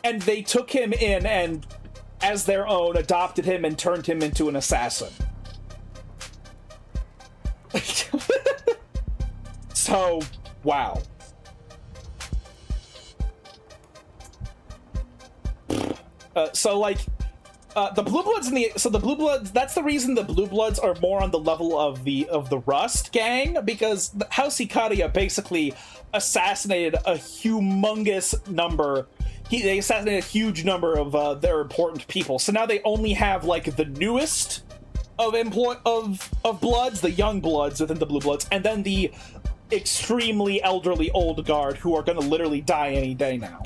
and they took him in and as their own adopted him and turned him into an assassin. So, wow. The Blue Bloods the Blue Bloods, that's the reason the Blue Bloods are more on the level of the Rust gang, because House Ikaria basically assassinated a humongous number. They assassinated a huge number of their important people. So now they only have like the newest of Bloods, the young Bloods within the Blue Bloods, and then the extremely elderly old guard who are going to literally die any day now.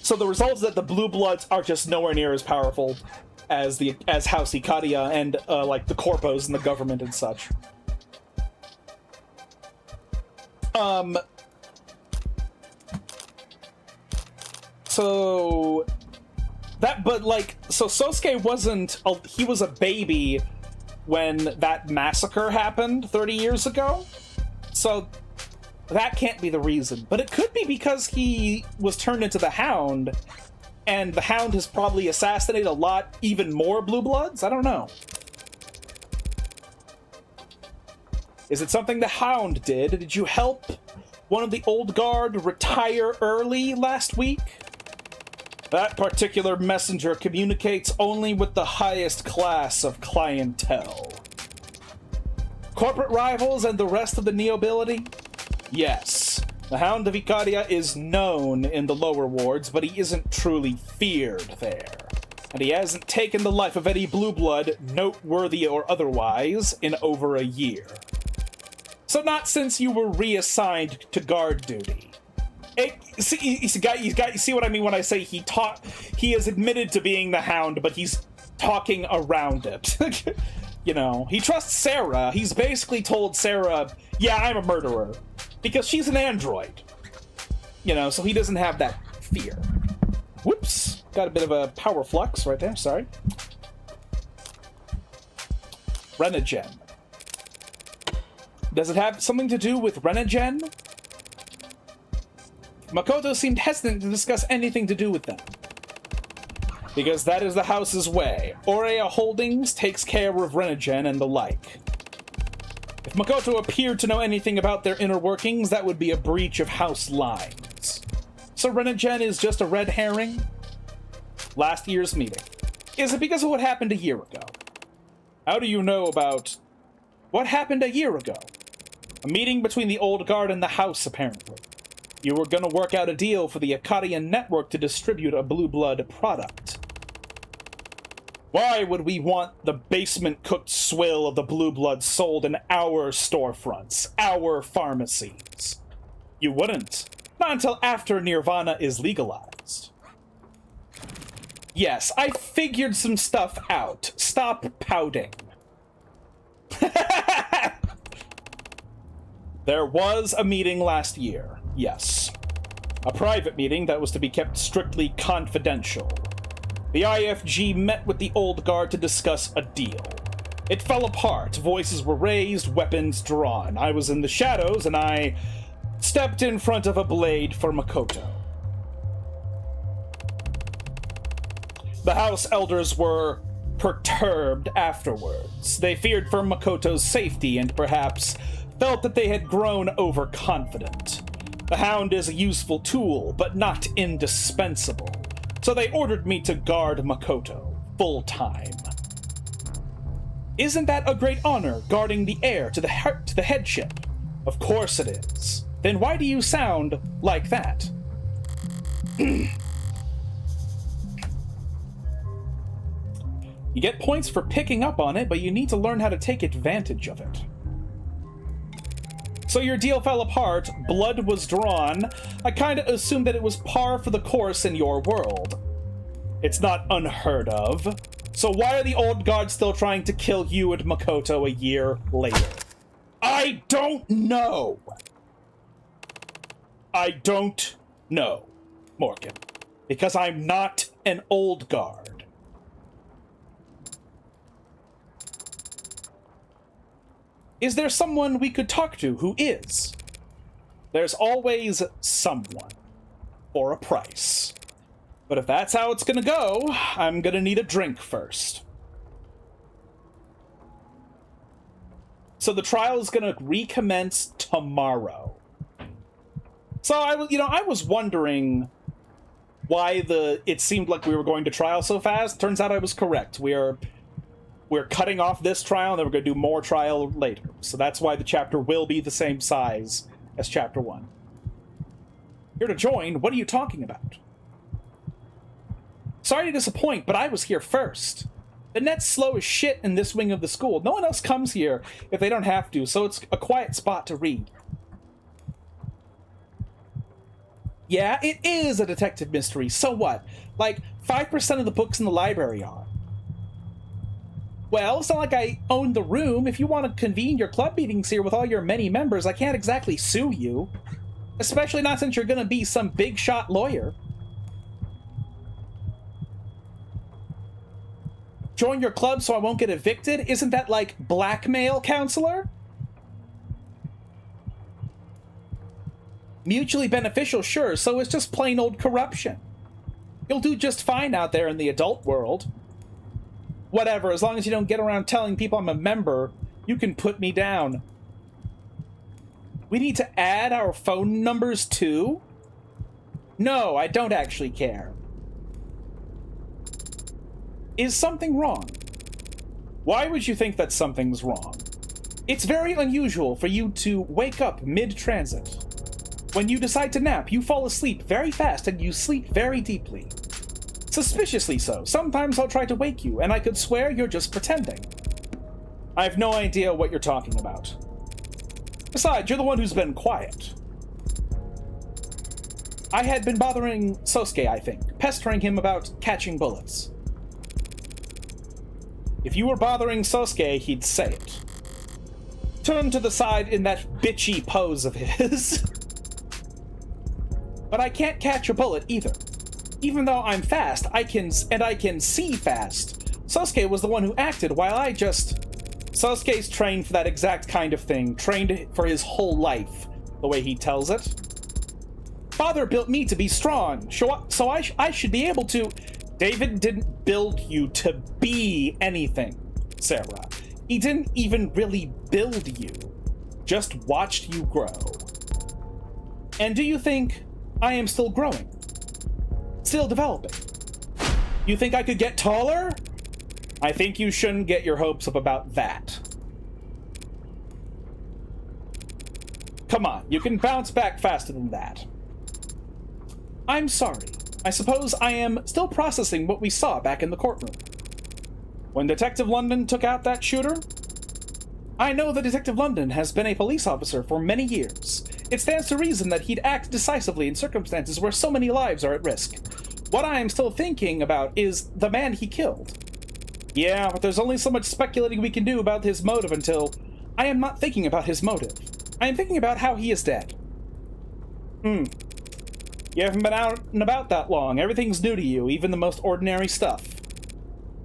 So the result is that the Blue Bloods are just nowhere near as powerful as House Ikaria and like the corpos and the government and such. So Sosuke wasn't he was a baby when that massacre happened 30 years ago. So that can't be the reason, but it could be because he was turned into the Hound, and the Hound has probably assassinated a lot even more Blue Bloods? I don't know. Is it something the Hound did? Did you help one of the old guard retire early last week? That particular messenger communicates only with the highest class of clientele. Corporate rivals and the rest of the nobility? Yes, the Hound of Ikaria is known in the lower wards, but he isn't truly feared there. And he hasn't taken the life of any blue blood, noteworthy or otherwise, in over a year. So not since you were reassigned to guard duty. You see what I mean when I say he has admitted to being the Hound, but he's talking around it. You know, he trusts Sarah. He's basically told Sarah, yeah, I'm a murderer. Because she's an android. You know, so he doesn't have that fear. Whoops. Got a bit of a power flux right there, sorry. Renegen. Does it have something to do with Renegen? Makoto seemed hesitant to discuss anything to do with them. Because that is the house's way. Aurea Holdings takes care of Renegen and the like. If Makoto appeared to know anything about their inner workings, that would be a breach of house lines. So Renegen is just a red herring? Last year's meeting. Is it because of what happened a year ago? How do you know about what happened a year ago? A meeting between the old guard and the house, apparently. You were gonna work out a deal for the Akkadian network to distribute a blue blood product. Why would we want the basement-cooked swill of the blue blood sold in our storefronts, our pharmacies? You wouldn't. Not until after Nirvana is legalized. Yes, I figured some stuff out. Stop pouting. There was a meeting last year, yes. A private meeting that was to be kept strictly confidential. The IFG met with the old guard to discuss a deal. It fell apart, voices were raised, weapons drawn. I was in the shadows, and I stepped in front of a blade for Makoto. The house elders were perturbed afterwards. They feared for Makoto's safety and perhaps felt that they had grown overconfident. The Hound is a useful tool, but not indispensable. So they ordered me to guard Makoto, full-time. Isn't that a great honor, guarding the heir to the headship? Of course it is. Then why do you sound like that? You get points for picking up on it, but you need to learn how to take advantage of it. So your deal fell apart, blood was drawn. I kinda assumed that it was par for the course in your world. It's not unheard of. So why are the old guards still trying to kill you and Makoto a year later? I don't know! I don't know, Morgan. Because I'm not an old guard. Is there someone we could talk to who is? There's always someone. For a price. But if that's how it's gonna go, I'm gonna need a drink first. So the trial is gonna recommence tomorrow. So I was wondering why it seemed like we were going to trial so fast. Turns out I was correct. We're cutting off this trial, and then we're going to do more trial later. So that's why the chapter will be the same size as chapter 1. Here to join? What are you talking about? Sorry to disappoint, but I was here first. The net's slow as shit in this wing of the school. No one else comes here if they don't have to, so it's a quiet spot to read. Yeah, it is a detective mystery. So what? Like, 5% of the books in the library are. Well, it's not like I own the room. If you want to convene your club meetings here with all your many members, I can't exactly sue you. Especially not since you're gonna be some big shot lawyer. Join your club so I won't get evicted? Isn't that like blackmail, counselor? Mutually beneficial, sure, so it's just plain old corruption. You'll do just fine out there in the adult world. Whatever, as long as you don't get around telling people I'm a member, you can put me down. We need to add our phone numbers too? No, I don't actually care. Is something wrong? Why would you think that something's wrong? It's very unusual for you to wake up mid-transit. When you decide to nap, you fall asleep very fast and you sleep very deeply. Suspiciously so. Sometimes I'll try to wake you, and I could swear you're just pretending. I have no idea what you're talking about. Besides, you're the one who's been quiet. I had been bothering Sosuke, I think, pestering him about catching bullets. If you were bothering Sosuke, he'd say it. Turn to the side in that bitchy pose of his. But I can't catch a bullet either. Even though I'm fast, I can see fast. Sosuke was the one who acted while I just... Sosuke's trained for that exact kind of thing. Trained for his whole life, the way he tells it. Father built me to be strong, so I should be able to... David didn't build you to be anything, Sarah. He didn't even really build you. Just watched you grow. And do you think I am still growing? Still developing? You think I could get taller? I think you shouldn't get your hopes up about that. Come on, you can bounce back faster than that. I'm sorry. I suppose I am still processing what we saw back in the courtroom. When Detective London took out that shooter? I know that Detective London has been a police officer for many years. It stands to reason that he'd act decisively in circumstances where so many lives are at risk. What I am still thinking about is the man he killed. Yeah, but there's only so much speculating we can do about his motive until... I am not thinking about his motive. I am thinking about how he is dead. You haven't been out and about that long. Everything's new to you, even the most ordinary stuff.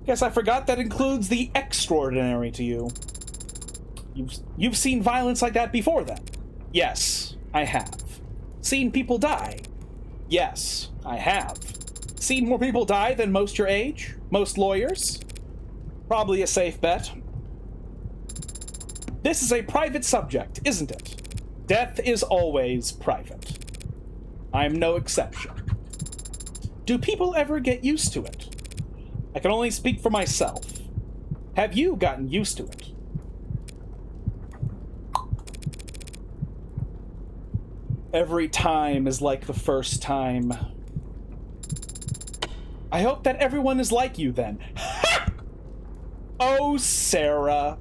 Guess I forgot that includes the extraordinary to you. You've seen violence like that before, then? Yes, I have. Seen people die? Yes, I have. Seen more people die than most your age? Most lawyers? Probably a safe bet. This is a private subject, isn't it? Death is always private. I'm no exception. Do people ever get used to it? I can only speak for myself. Have you gotten used to it? Every time is like the first time. I hope that everyone is like you then. Oh, Sarah.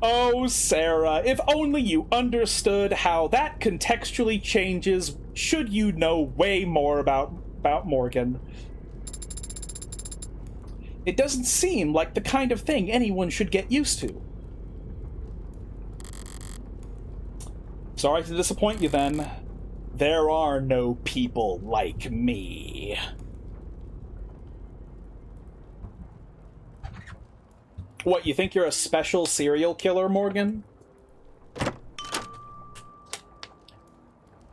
Oh, Sarah, if only you understood how that contextually changes should you know way more about Morgan. It doesn't seem like the kind of thing anyone should get used to. Sorry to disappoint you then. There are no people like me. What, you think you're a special serial killer, Morgan?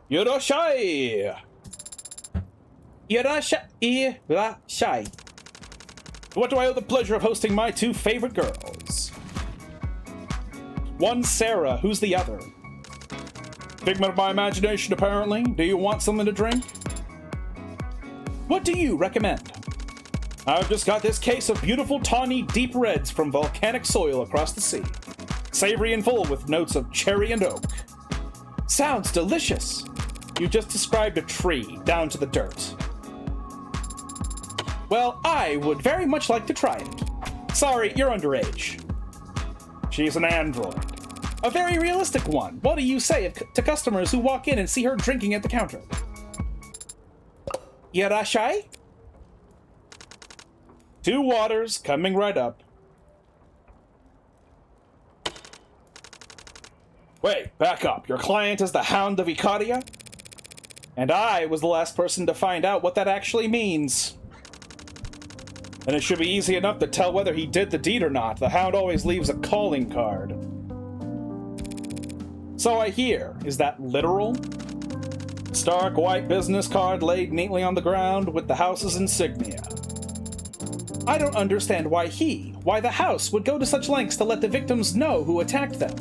Yorashai! Yorashai. What do I owe the pleasure of hosting my two favorite girls? One Sarah, who's the other? Figment of my imagination, apparently. Do you want something to drink? What do you recommend? I've just got this case of beautiful tawny deep reds from volcanic soil across the sea. Savory and full with notes of cherry and oak. Sounds delicious. You just described a tree down to the dirt. Well, I would very much like to try it. Sorry, you're underage. She's an android. A very realistic one. What do you say to customers who walk in and see her drinking at the counter? Yarashai? 2 waters coming right up. Wait, back up. Your client is the Hound of Ikaria? And I was the last person to find out what that actually means. And it should be easy enough to tell whether he did the deed or not. The Hound always leaves a calling card. So I hear. Is that literal? Stark white business card laid neatly on the ground with the house's insignia. I don't understand why the house would go to such lengths to let the victims know who attacked them.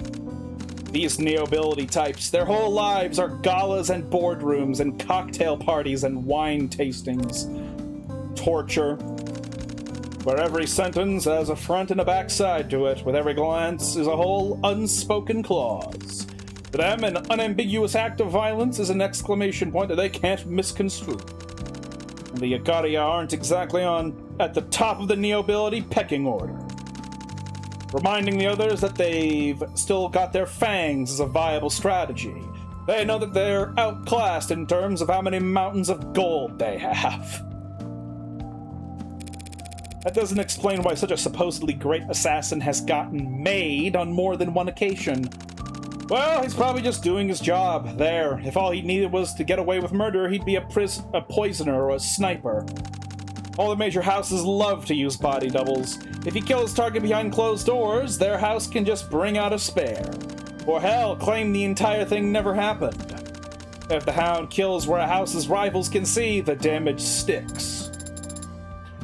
These neo-ability types, their whole lives are galas and boardrooms and cocktail parties and wine tastings. Torture. Where every sentence has a front and a back side to it, with every glance is a whole unspoken clause. To them, an unambiguous act of violence is an exclamation point that they can't misconstrue. And the Ikaria aren't exactly at the top of the neo-ability pecking order. Reminding the others that they've still got their fangs as a viable strategy. They know that they're outclassed in terms of how many mountains of gold they have. That doesn't explain why such a supposedly great assassin has gotten made on more than one occasion. Well, he's probably just doing his job. There, if all he needed was to get away with murder, he'd be a poisoner or a sniper. All the major houses love to use body doubles. If he kills his target behind closed doors, their house can just bring out a spare. Or hell, claim the entire thing never happened. If the Hound kills where a house's rivals can see, the damage sticks.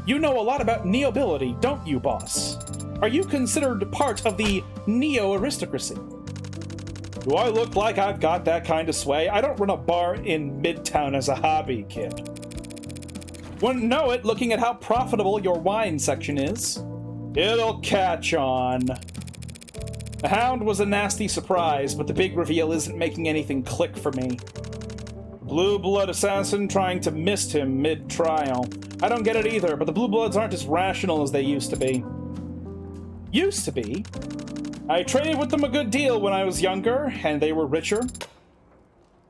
You know a lot about neo-ability, don't you, boss? Are you considered part of the neo-aristocracy? Do I look like I've got that kind of sway? I don't run a bar in Midtown as a hobby, kid. Wouldn't know it looking at how profitable your wine section is. It'll catch on. The Hound was a nasty surprise, but the big reveal isn't making anything click for me. Blue Blood assassin trying to mist him mid-trial. I don't get it either, but the Blue Bloods aren't as rational as they used to be. Used to be? I traded with them a good deal when I was younger, and they were richer.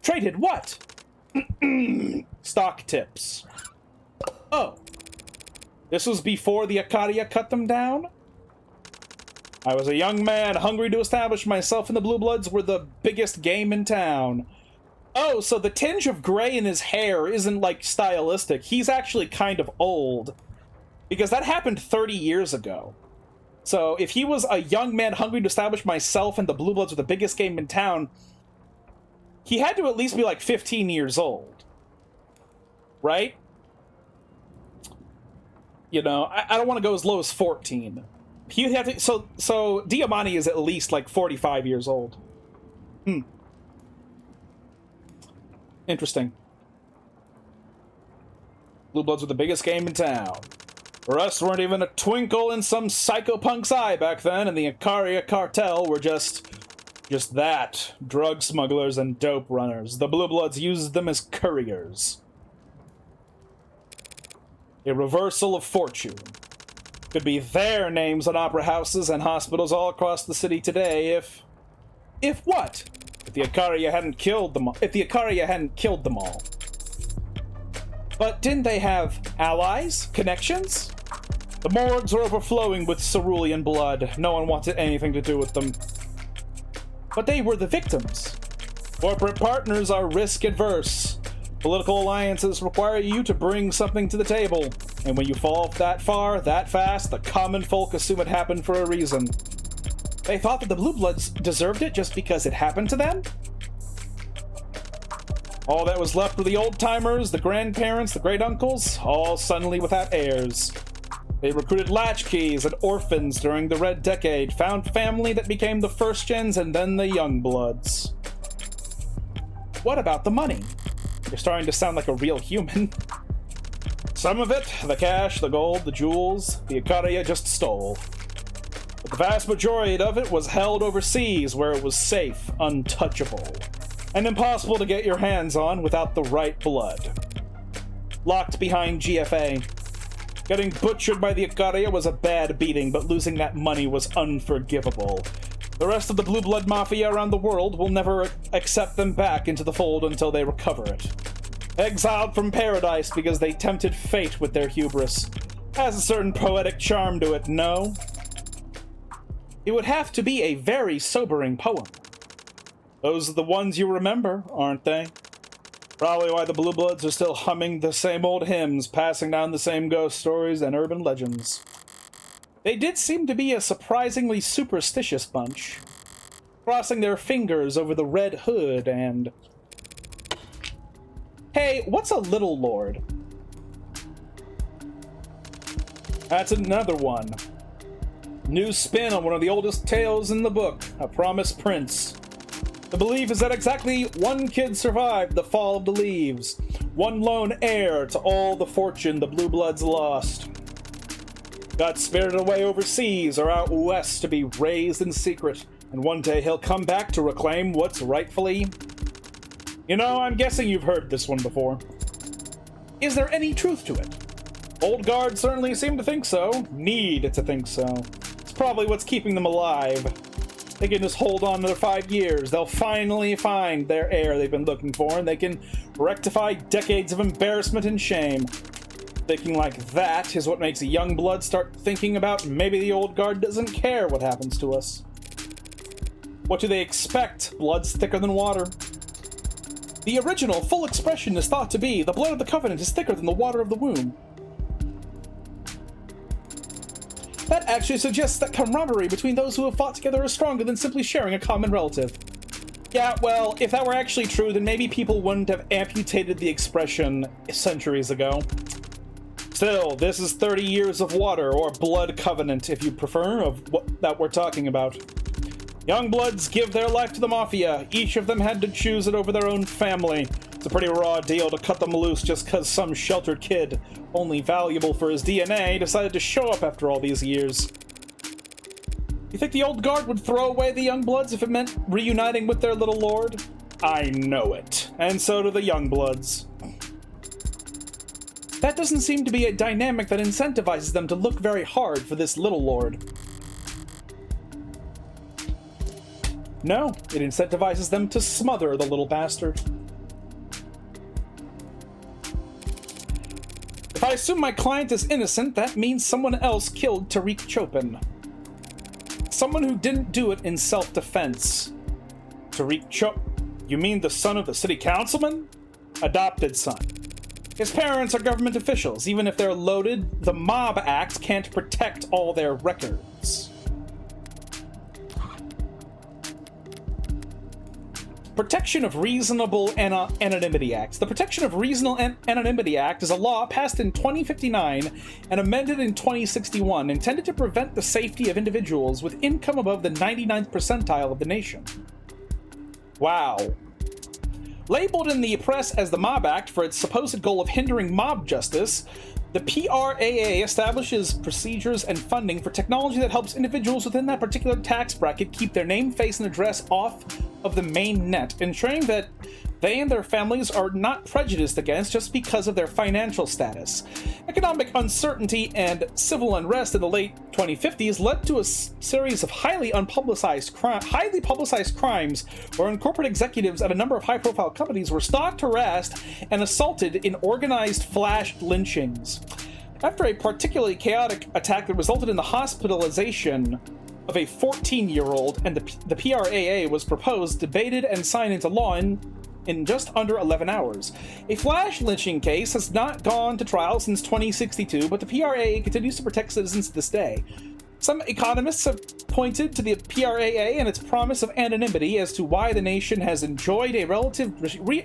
Traded what? Stock tips. Oh. This was before the Ikaria cut them down? I was a young man, hungry to establish myself, and the Blue Bloods were the biggest game in town. Oh, so the tinge of gray in his hair isn't, like, stylistic. He's actually kind of old. Because that happened 30 years ago. So, if he was a young man hungry to establish myself and the Blue Bloods were the biggest game in town, he had to at least be, like, 15 years old. Right? You know, I don't want to go as low as 14. He'd have to... So Diamante is at least, like, 45 years old. Interesting. Blue Bloods were the biggest game in town. For us, weren't even a twinkle in some psychopunk's eye back then, and the Icaria cartel were just that. Drug smugglers and dope runners. The Blue Bloods used them as couriers. A reversal of fortune. Could be their names on opera houses and hospitals all across the city today if what? If the Icaria hadn't killed them all. If the Icaria hadn't killed them all. But didn't they have allies? Connections? The morgues were overflowing with cerulean blood. No one wanted anything to do with them. But they were the victims. Corporate partners are risk-adverse. Political alliances require you to bring something to the table. And when you fall that far, that fast, the common folk assume it happened for a reason. They thought that the Blue Bloods deserved it just because it happened to them? All that was left were the old-timers, the grandparents, the great-uncles, all suddenly without heirs. They recruited latchkeys and orphans during the Red Decade, found family that became the first gens and then the young bloods. What about the money? You're starting to sound like a real human. Some of it, the cash, the gold, the jewels, the Icaria just stole. But the vast majority of it was held overseas where it was safe, untouchable, and impossible to get your hands on without the right blood. Locked behind GFA. Getting butchered by the Icaria was a bad beating, but losing that money was unforgivable. The rest of the Blue Blood Mafia around the world will never accept them back into the fold until they recover it. Exiled from paradise because they tempted fate with their hubris. Has a certain poetic charm to it, no? It would have to be a very sobering poem. Those are the ones you remember, aren't they? Probably why the Blue Bloods are still humming the same old hymns, passing down the same ghost stories and urban legends. They did seem to be a surprisingly superstitious bunch, crossing their fingers over the red hood and... Hey, what's a Little Lord? That's another one. New spin on one of the oldest tales in the book, A Promised Prince. The belief is that exactly one kid survived the fall of the leaves, one lone heir to all the fortune the Blue Bloods lost. Got spirited away overseas or out west to be raised in secret, and one day he'll come back to reclaim what's rightfully... You know, I'm guessing you've heard this one before. Is there any truth to it? Old guards certainly seem to think so. Need to think so. It's probably what's keeping them alive. They can just hold on another 5 years. They'll finally find their heir they've been looking for, and they can rectify decades of embarrassment and shame. Thinking like that is what makes a young blood start thinking about maybe the old guard doesn't care what happens to us. What do they expect? Blood's thicker than water. The original full expression is thought to be, the blood of the Covenant is thicker than the water of the womb. That actually suggests that camaraderie between those who have fought together is stronger than simply sharing a common relative. Yeah, well, if that were actually true, then maybe people wouldn't have amputated the expression centuries ago. Still, this is 30 years of water, or blood covenant, if you prefer, of what that we're talking about. Young bloods give their life to the Mafia. Each of them had to choose it over their own family. It's a pretty raw deal to cut them loose just because some sheltered kid, only valuable for his DNA, decided to show up after all these years. You think the old guard would throw away the young bloods if it meant reuniting with their little lord? I know it. And so do the young bloods. That doesn't seem to be a dynamic that incentivizes them to look very hard for this little lord. No, it incentivizes them to smother the little bastard. If I assume my client is innocent, that means someone else killed Tariq Chopin. Someone who didn't do it in self-defense. Tariq Chopin? You mean the son of the city councilman? Adopted son. His parents are government officials. Even if they're loaded, the Mob Act can't protect all their records. Protection of Reasonable Anonymity Act. The Protection of Reasonable Anonymity Act is a law passed in 2059 and amended in 2061, intended to prevent the safety of individuals with income above the 99th percentile of the nation. Wow. Labeled in the press as the Mob Act for its supposed goal of hindering mob justice, the PRAA establishes procedures and funding for technology that helps individuals within that particular tax bracket keep their name, face, and address off of the main net, ensuring that they and their families are not prejudiced against just because of their financial status. Economic uncertainty and civil unrest in the late 2050s led to a series of highly publicized crimes wherein corporate executives at a number of high-profile companies were stalked, harassed, and assaulted in organized flash lynchings. After a particularly chaotic attack that resulted in the hospitalization of a 14-year-old, and the PRAA was proposed, debated, and signed into law in just under 11 hours. A flash lynching case has not gone to trial since 2062, but the PRAA continues to protect citizens to this day. Some economists have pointed to the PRAA and its promise of anonymity as to why the nation has enjoyed a relative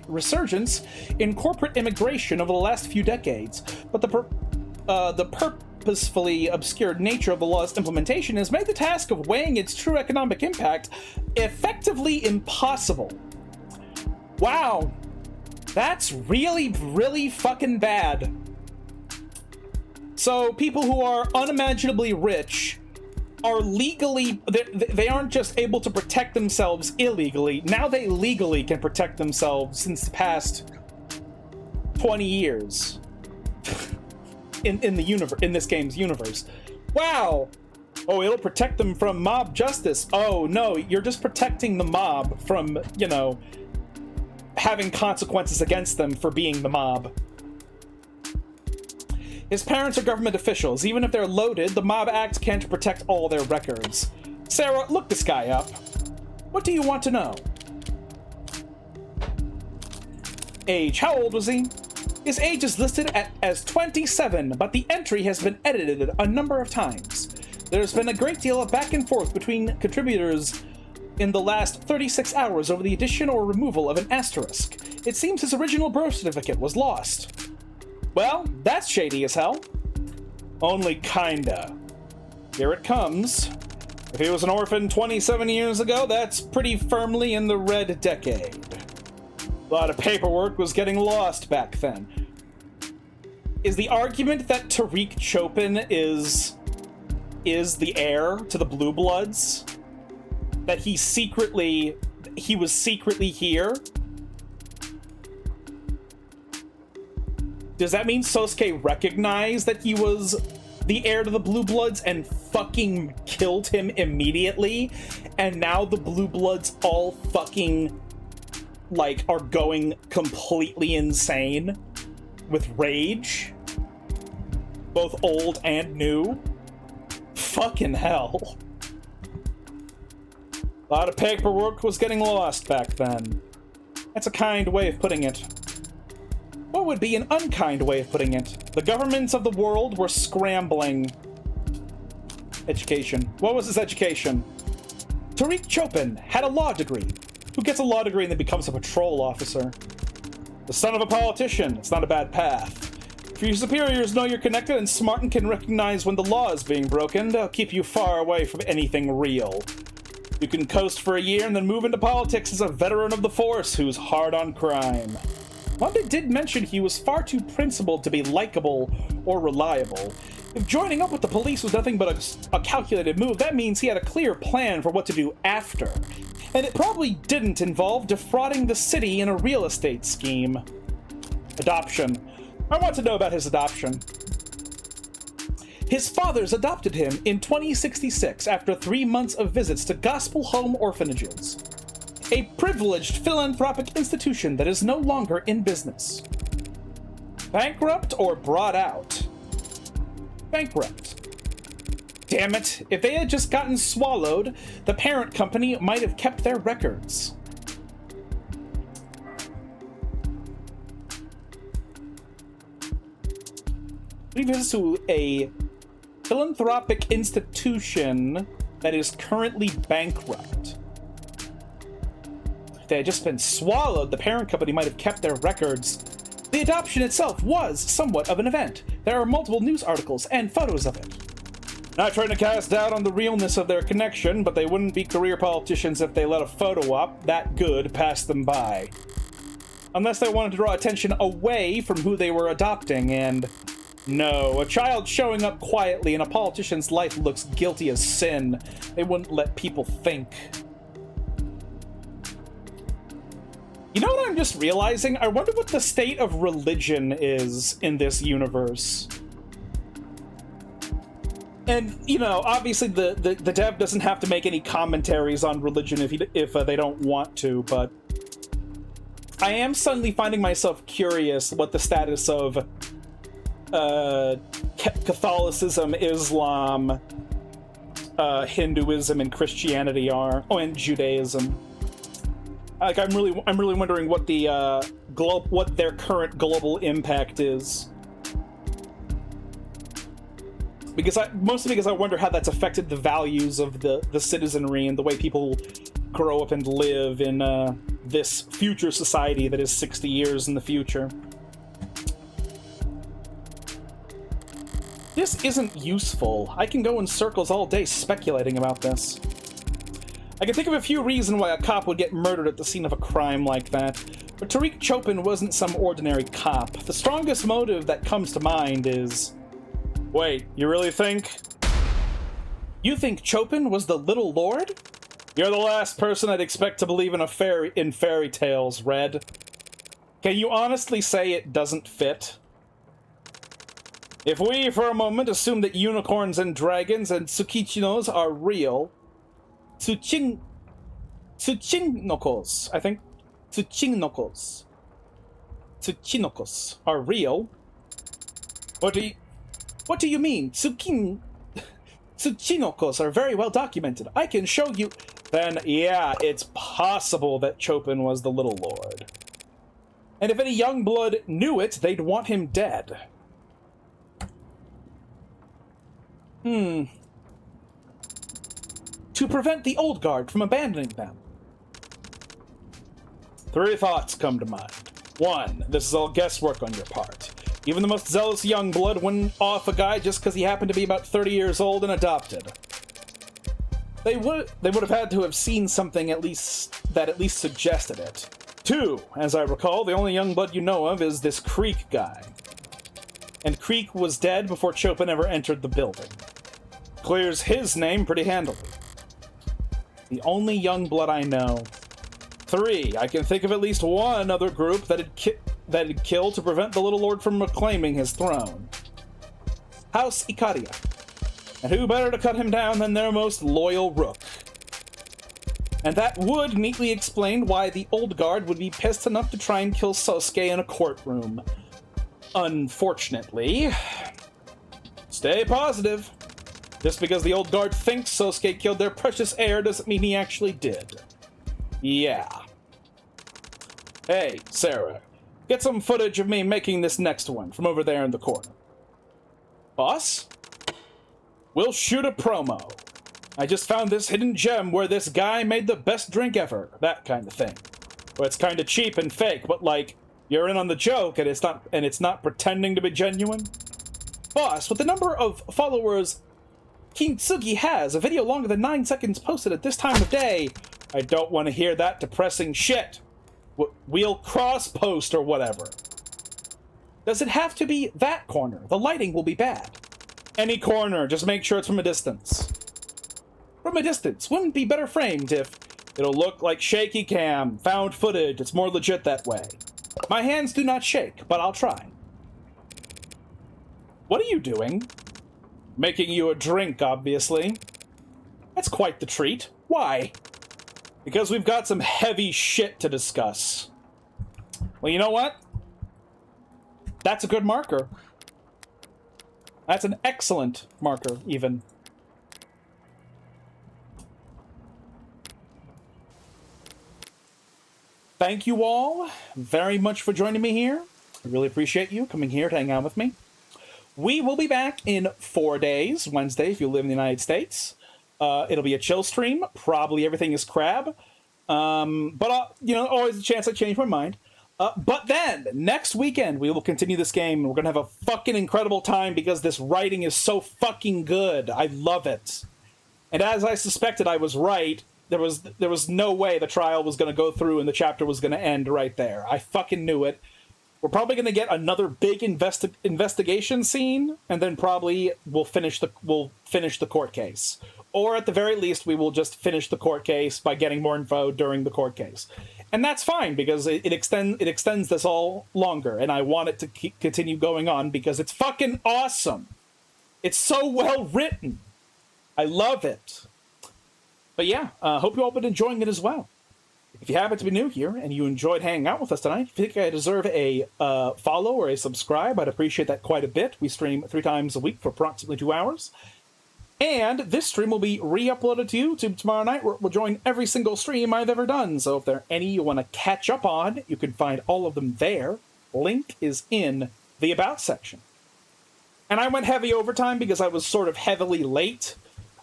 resurgence in corporate immigration over the last few decades, but the purposefully obscured nature of the law's implementation has made the task of weighing its true economic impact effectively impossible. Wow, that's really, really fucking bad. So people who are unimaginably rich are legally, they aren't just able to protect themselves illegally, now they legally can protect themselves since the past 20 years in the universe, in this game's universe. Wow. Oh, it'll protect them from mob justice. Oh no, you're just protecting the mob from, you know, having consequences against them for being the mob. His parents are government officials. Even if they're loaded, the Mob Act can't protect all their records. Sarah, look this guy up. What do you want to know? Age. How old was he? His age is listed as 27, but the entry has been edited a number of times. There's been a great deal of back and forth between contributors in the last 36 hours over the addition or removal of an asterisk. It seems his original birth certificate was lost. Well, that's shady as hell. Only kinda. Here it comes. If he was an orphan 27 years ago, that's pretty firmly in the red decade. A lot of paperwork was getting lost back then. Is the argument that Tariq Chopin is the heir to the Blue Bloods? That he was secretly here? Does that mean Sosuke recognized that he was the heir to the Blue Bloods and fucking killed him immediately? And now the Blue Bloods all fucking, like, are going completely insane with rage? Both old and new? Fucking hell. A lot of paperwork was getting lost back then. That's a kind way of putting it. What would be an unkind way of putting it? The governments of the world were scrambling. Education. What was his education? Tariq Chopin had a law degree. Who gets a law degree and then becomes a patrol officer? The son of a politician. It's not a bad path. If your superiors know you're connected and smart and can recognize when the law is being broken, they'll keep you far away from anything real. You can coast for a year and then move into politics as a veteran of the force who's hard on crime. Monday did mention he was far too principled to be likable or reliable. If joining up with the police was nothing but a calculated move, that means he had a clear plan for what to do after. And it probably didn't involve defrauding the city in a real estate scheme. Adoption. I want to know about his adoption. His fathers adopted him in 2066 after 3 months of visits to Gospel Home Orphanages, a privileged philanthropic institution that is no longer in business. Bankrupt or brought out? Bankrupt. Damn it, if they had just gotten swallowed, the parent company might have kept their records. He visits to a philanthropic institution that is currently bankrupt. If they had just been swallowed, the parent company might have kept their records. The adoption itself was somewhat of an event. There are multiple news articles and photos of it. Not trying to cast doubt on the realness of their connection, but they wouldn't be career politicians if they let a photo op that good pass them by. Unless they wanted to draw attention away from who they were adopting, and no, a child showing up quietly in a politician's life looks guilty as sin. They wouldn't let people think. You know what I'm just realizing? I wonder what the state of religion is in this universe. And, you know, obviously the dev doesn't have to make any commentaries on religion if they don't want to, but I am suddenly finding myself curious what the status of Catholicism, Islam, Hinduism, and Christianity are. Oh, and Judaism. Like, I'm really wondering what the what their current global impact is. Mostly because I wonder how that's affected the values of the citizenry and the way people grow up and live in this future society that is 60 years in the future. This isn't useful. I can go in circles all day speculating about this. I can think of a few reasons why a cop would get murdered at the scene of a crime like that, but Tariq Chopin wasn't some ordinary cop. The strongest motive that comes to mind is... Wait, you really think? You think Chopin was the Little Lord? You're the last person I'd expect to believe in fairy tales, Red. Can you honestly say it doesn't fit? If we, for a moment, assume that unicorns and dragons and Tsukichinos are real... Tsuchinokos, I think. Tsuchinokos are real. What do you mean? Tsuchinokos are very well documented. I can show you... Then, yeah, it's possible that Chopin was the Little Lord. And if any young blood knew it, they'd want him dead. To prevent the Old Guard from abandoning them. 3 thoughts come to mind. 1, this is all guesswork on your part. Even the most zealous young blood wouldn't off a guy just because he happened to be about 30 years old and adopted. They would have had to have seen something that at least suggested it. 2, as I recall, the only young blood you know of is this Creek guy. And Creek was dead before Chopin ever entered the building. Clears his name pretty handily. The only young blood I know. 3, I can think of at least one other group that'd kill to prevent the Little Lord from reclaiming his throne. House Ikaria. And who better to cut him down than their most loyal rook? And that would neatly explain why the Old Guard would be pissed enough to try and kill Sosuke in a courtroom. Unfortunately... Stay positive. Just because the Old Guard thinks Sosuke killed their precious heir doesn't mean he actually did. Yeah. Hey, Sarah. Get some footage of me making this next one from over there in the corner. Boss? We'll shoot a promo. I just found this hidden gem where this guy made the best drink ever. That kind of thing. Where it's kind of cheap and fake, but like, you're in on the joke and it's not pretending to be genuine. Boss, with the number of followers Kintsugi has, a video longer than 9 seconds posted at this time of day. I don't want to hear that depressing shit. We'll cross-post or whatever. Does it have to be that corner? The lighting will be bad. Any corner, just make sure it's from a distance. From a distance. Wouldn't be better framed if it'll look like shaky cam, found footage. It's more legit that way. My hands do not shake, but I'll try. What are you doing? Making you a drink, obviously. That's quite the treat. Why? Because we've got some heavy shit to discuss. Well, you know what? That's a good marker. That's an excellent marker, even. Thank you all very much for joining me here. I really appreciate you coming here to hang out with me. We will be back in 4 days, Wednesday, if you live in the United States. It'll be a chill stream. Probably everything is crab. But, always a chance I change my mind. But then, next weekend, we will continue this game. We're going to have a fucking incredible time because this writing is so fucking good. I love it. And as I suspected, I was right. there was no way the trial was going to go through and the chapter was going to end right there. I fucking knew it. We're probably going to get another big investigation scene, and then probably we'll finish the court case. Or at the very least, we will just finish the court case by getting more info during the court case. And that's fine, because it extends this all longer, and I want it to continue going on because it's fucking awesome. It's so well written. I love it. But yeah, hope you all been enjoying it as well. If you happen to be new here and you enjoyed hanging out with us tonight, if you think I deserve a follow or a subscribe, I'd appreciate that quite a bit. We stream 3 times a week for approximately 2 hours. And this stream will be re-uploaded to YouTube tomorrow night, where it will join every single stream I've ever done. So if there are any you want to catch up on, you can find all of them there. Link is in the About section. And I went heavy overtime because I was sort of heavily late.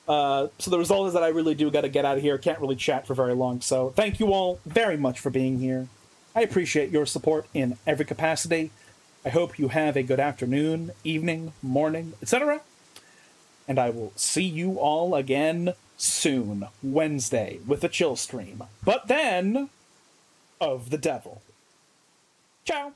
So the result is that I really do got to get out of here. Can't really chat for very long. So thank you all very much for being here. I appreciate your support in every capacity. I hope you have a good afternoon, evening, morning, etc. And I will see you all again soon, Wednesday, with a chill stream. But then, of the devil. Ciao!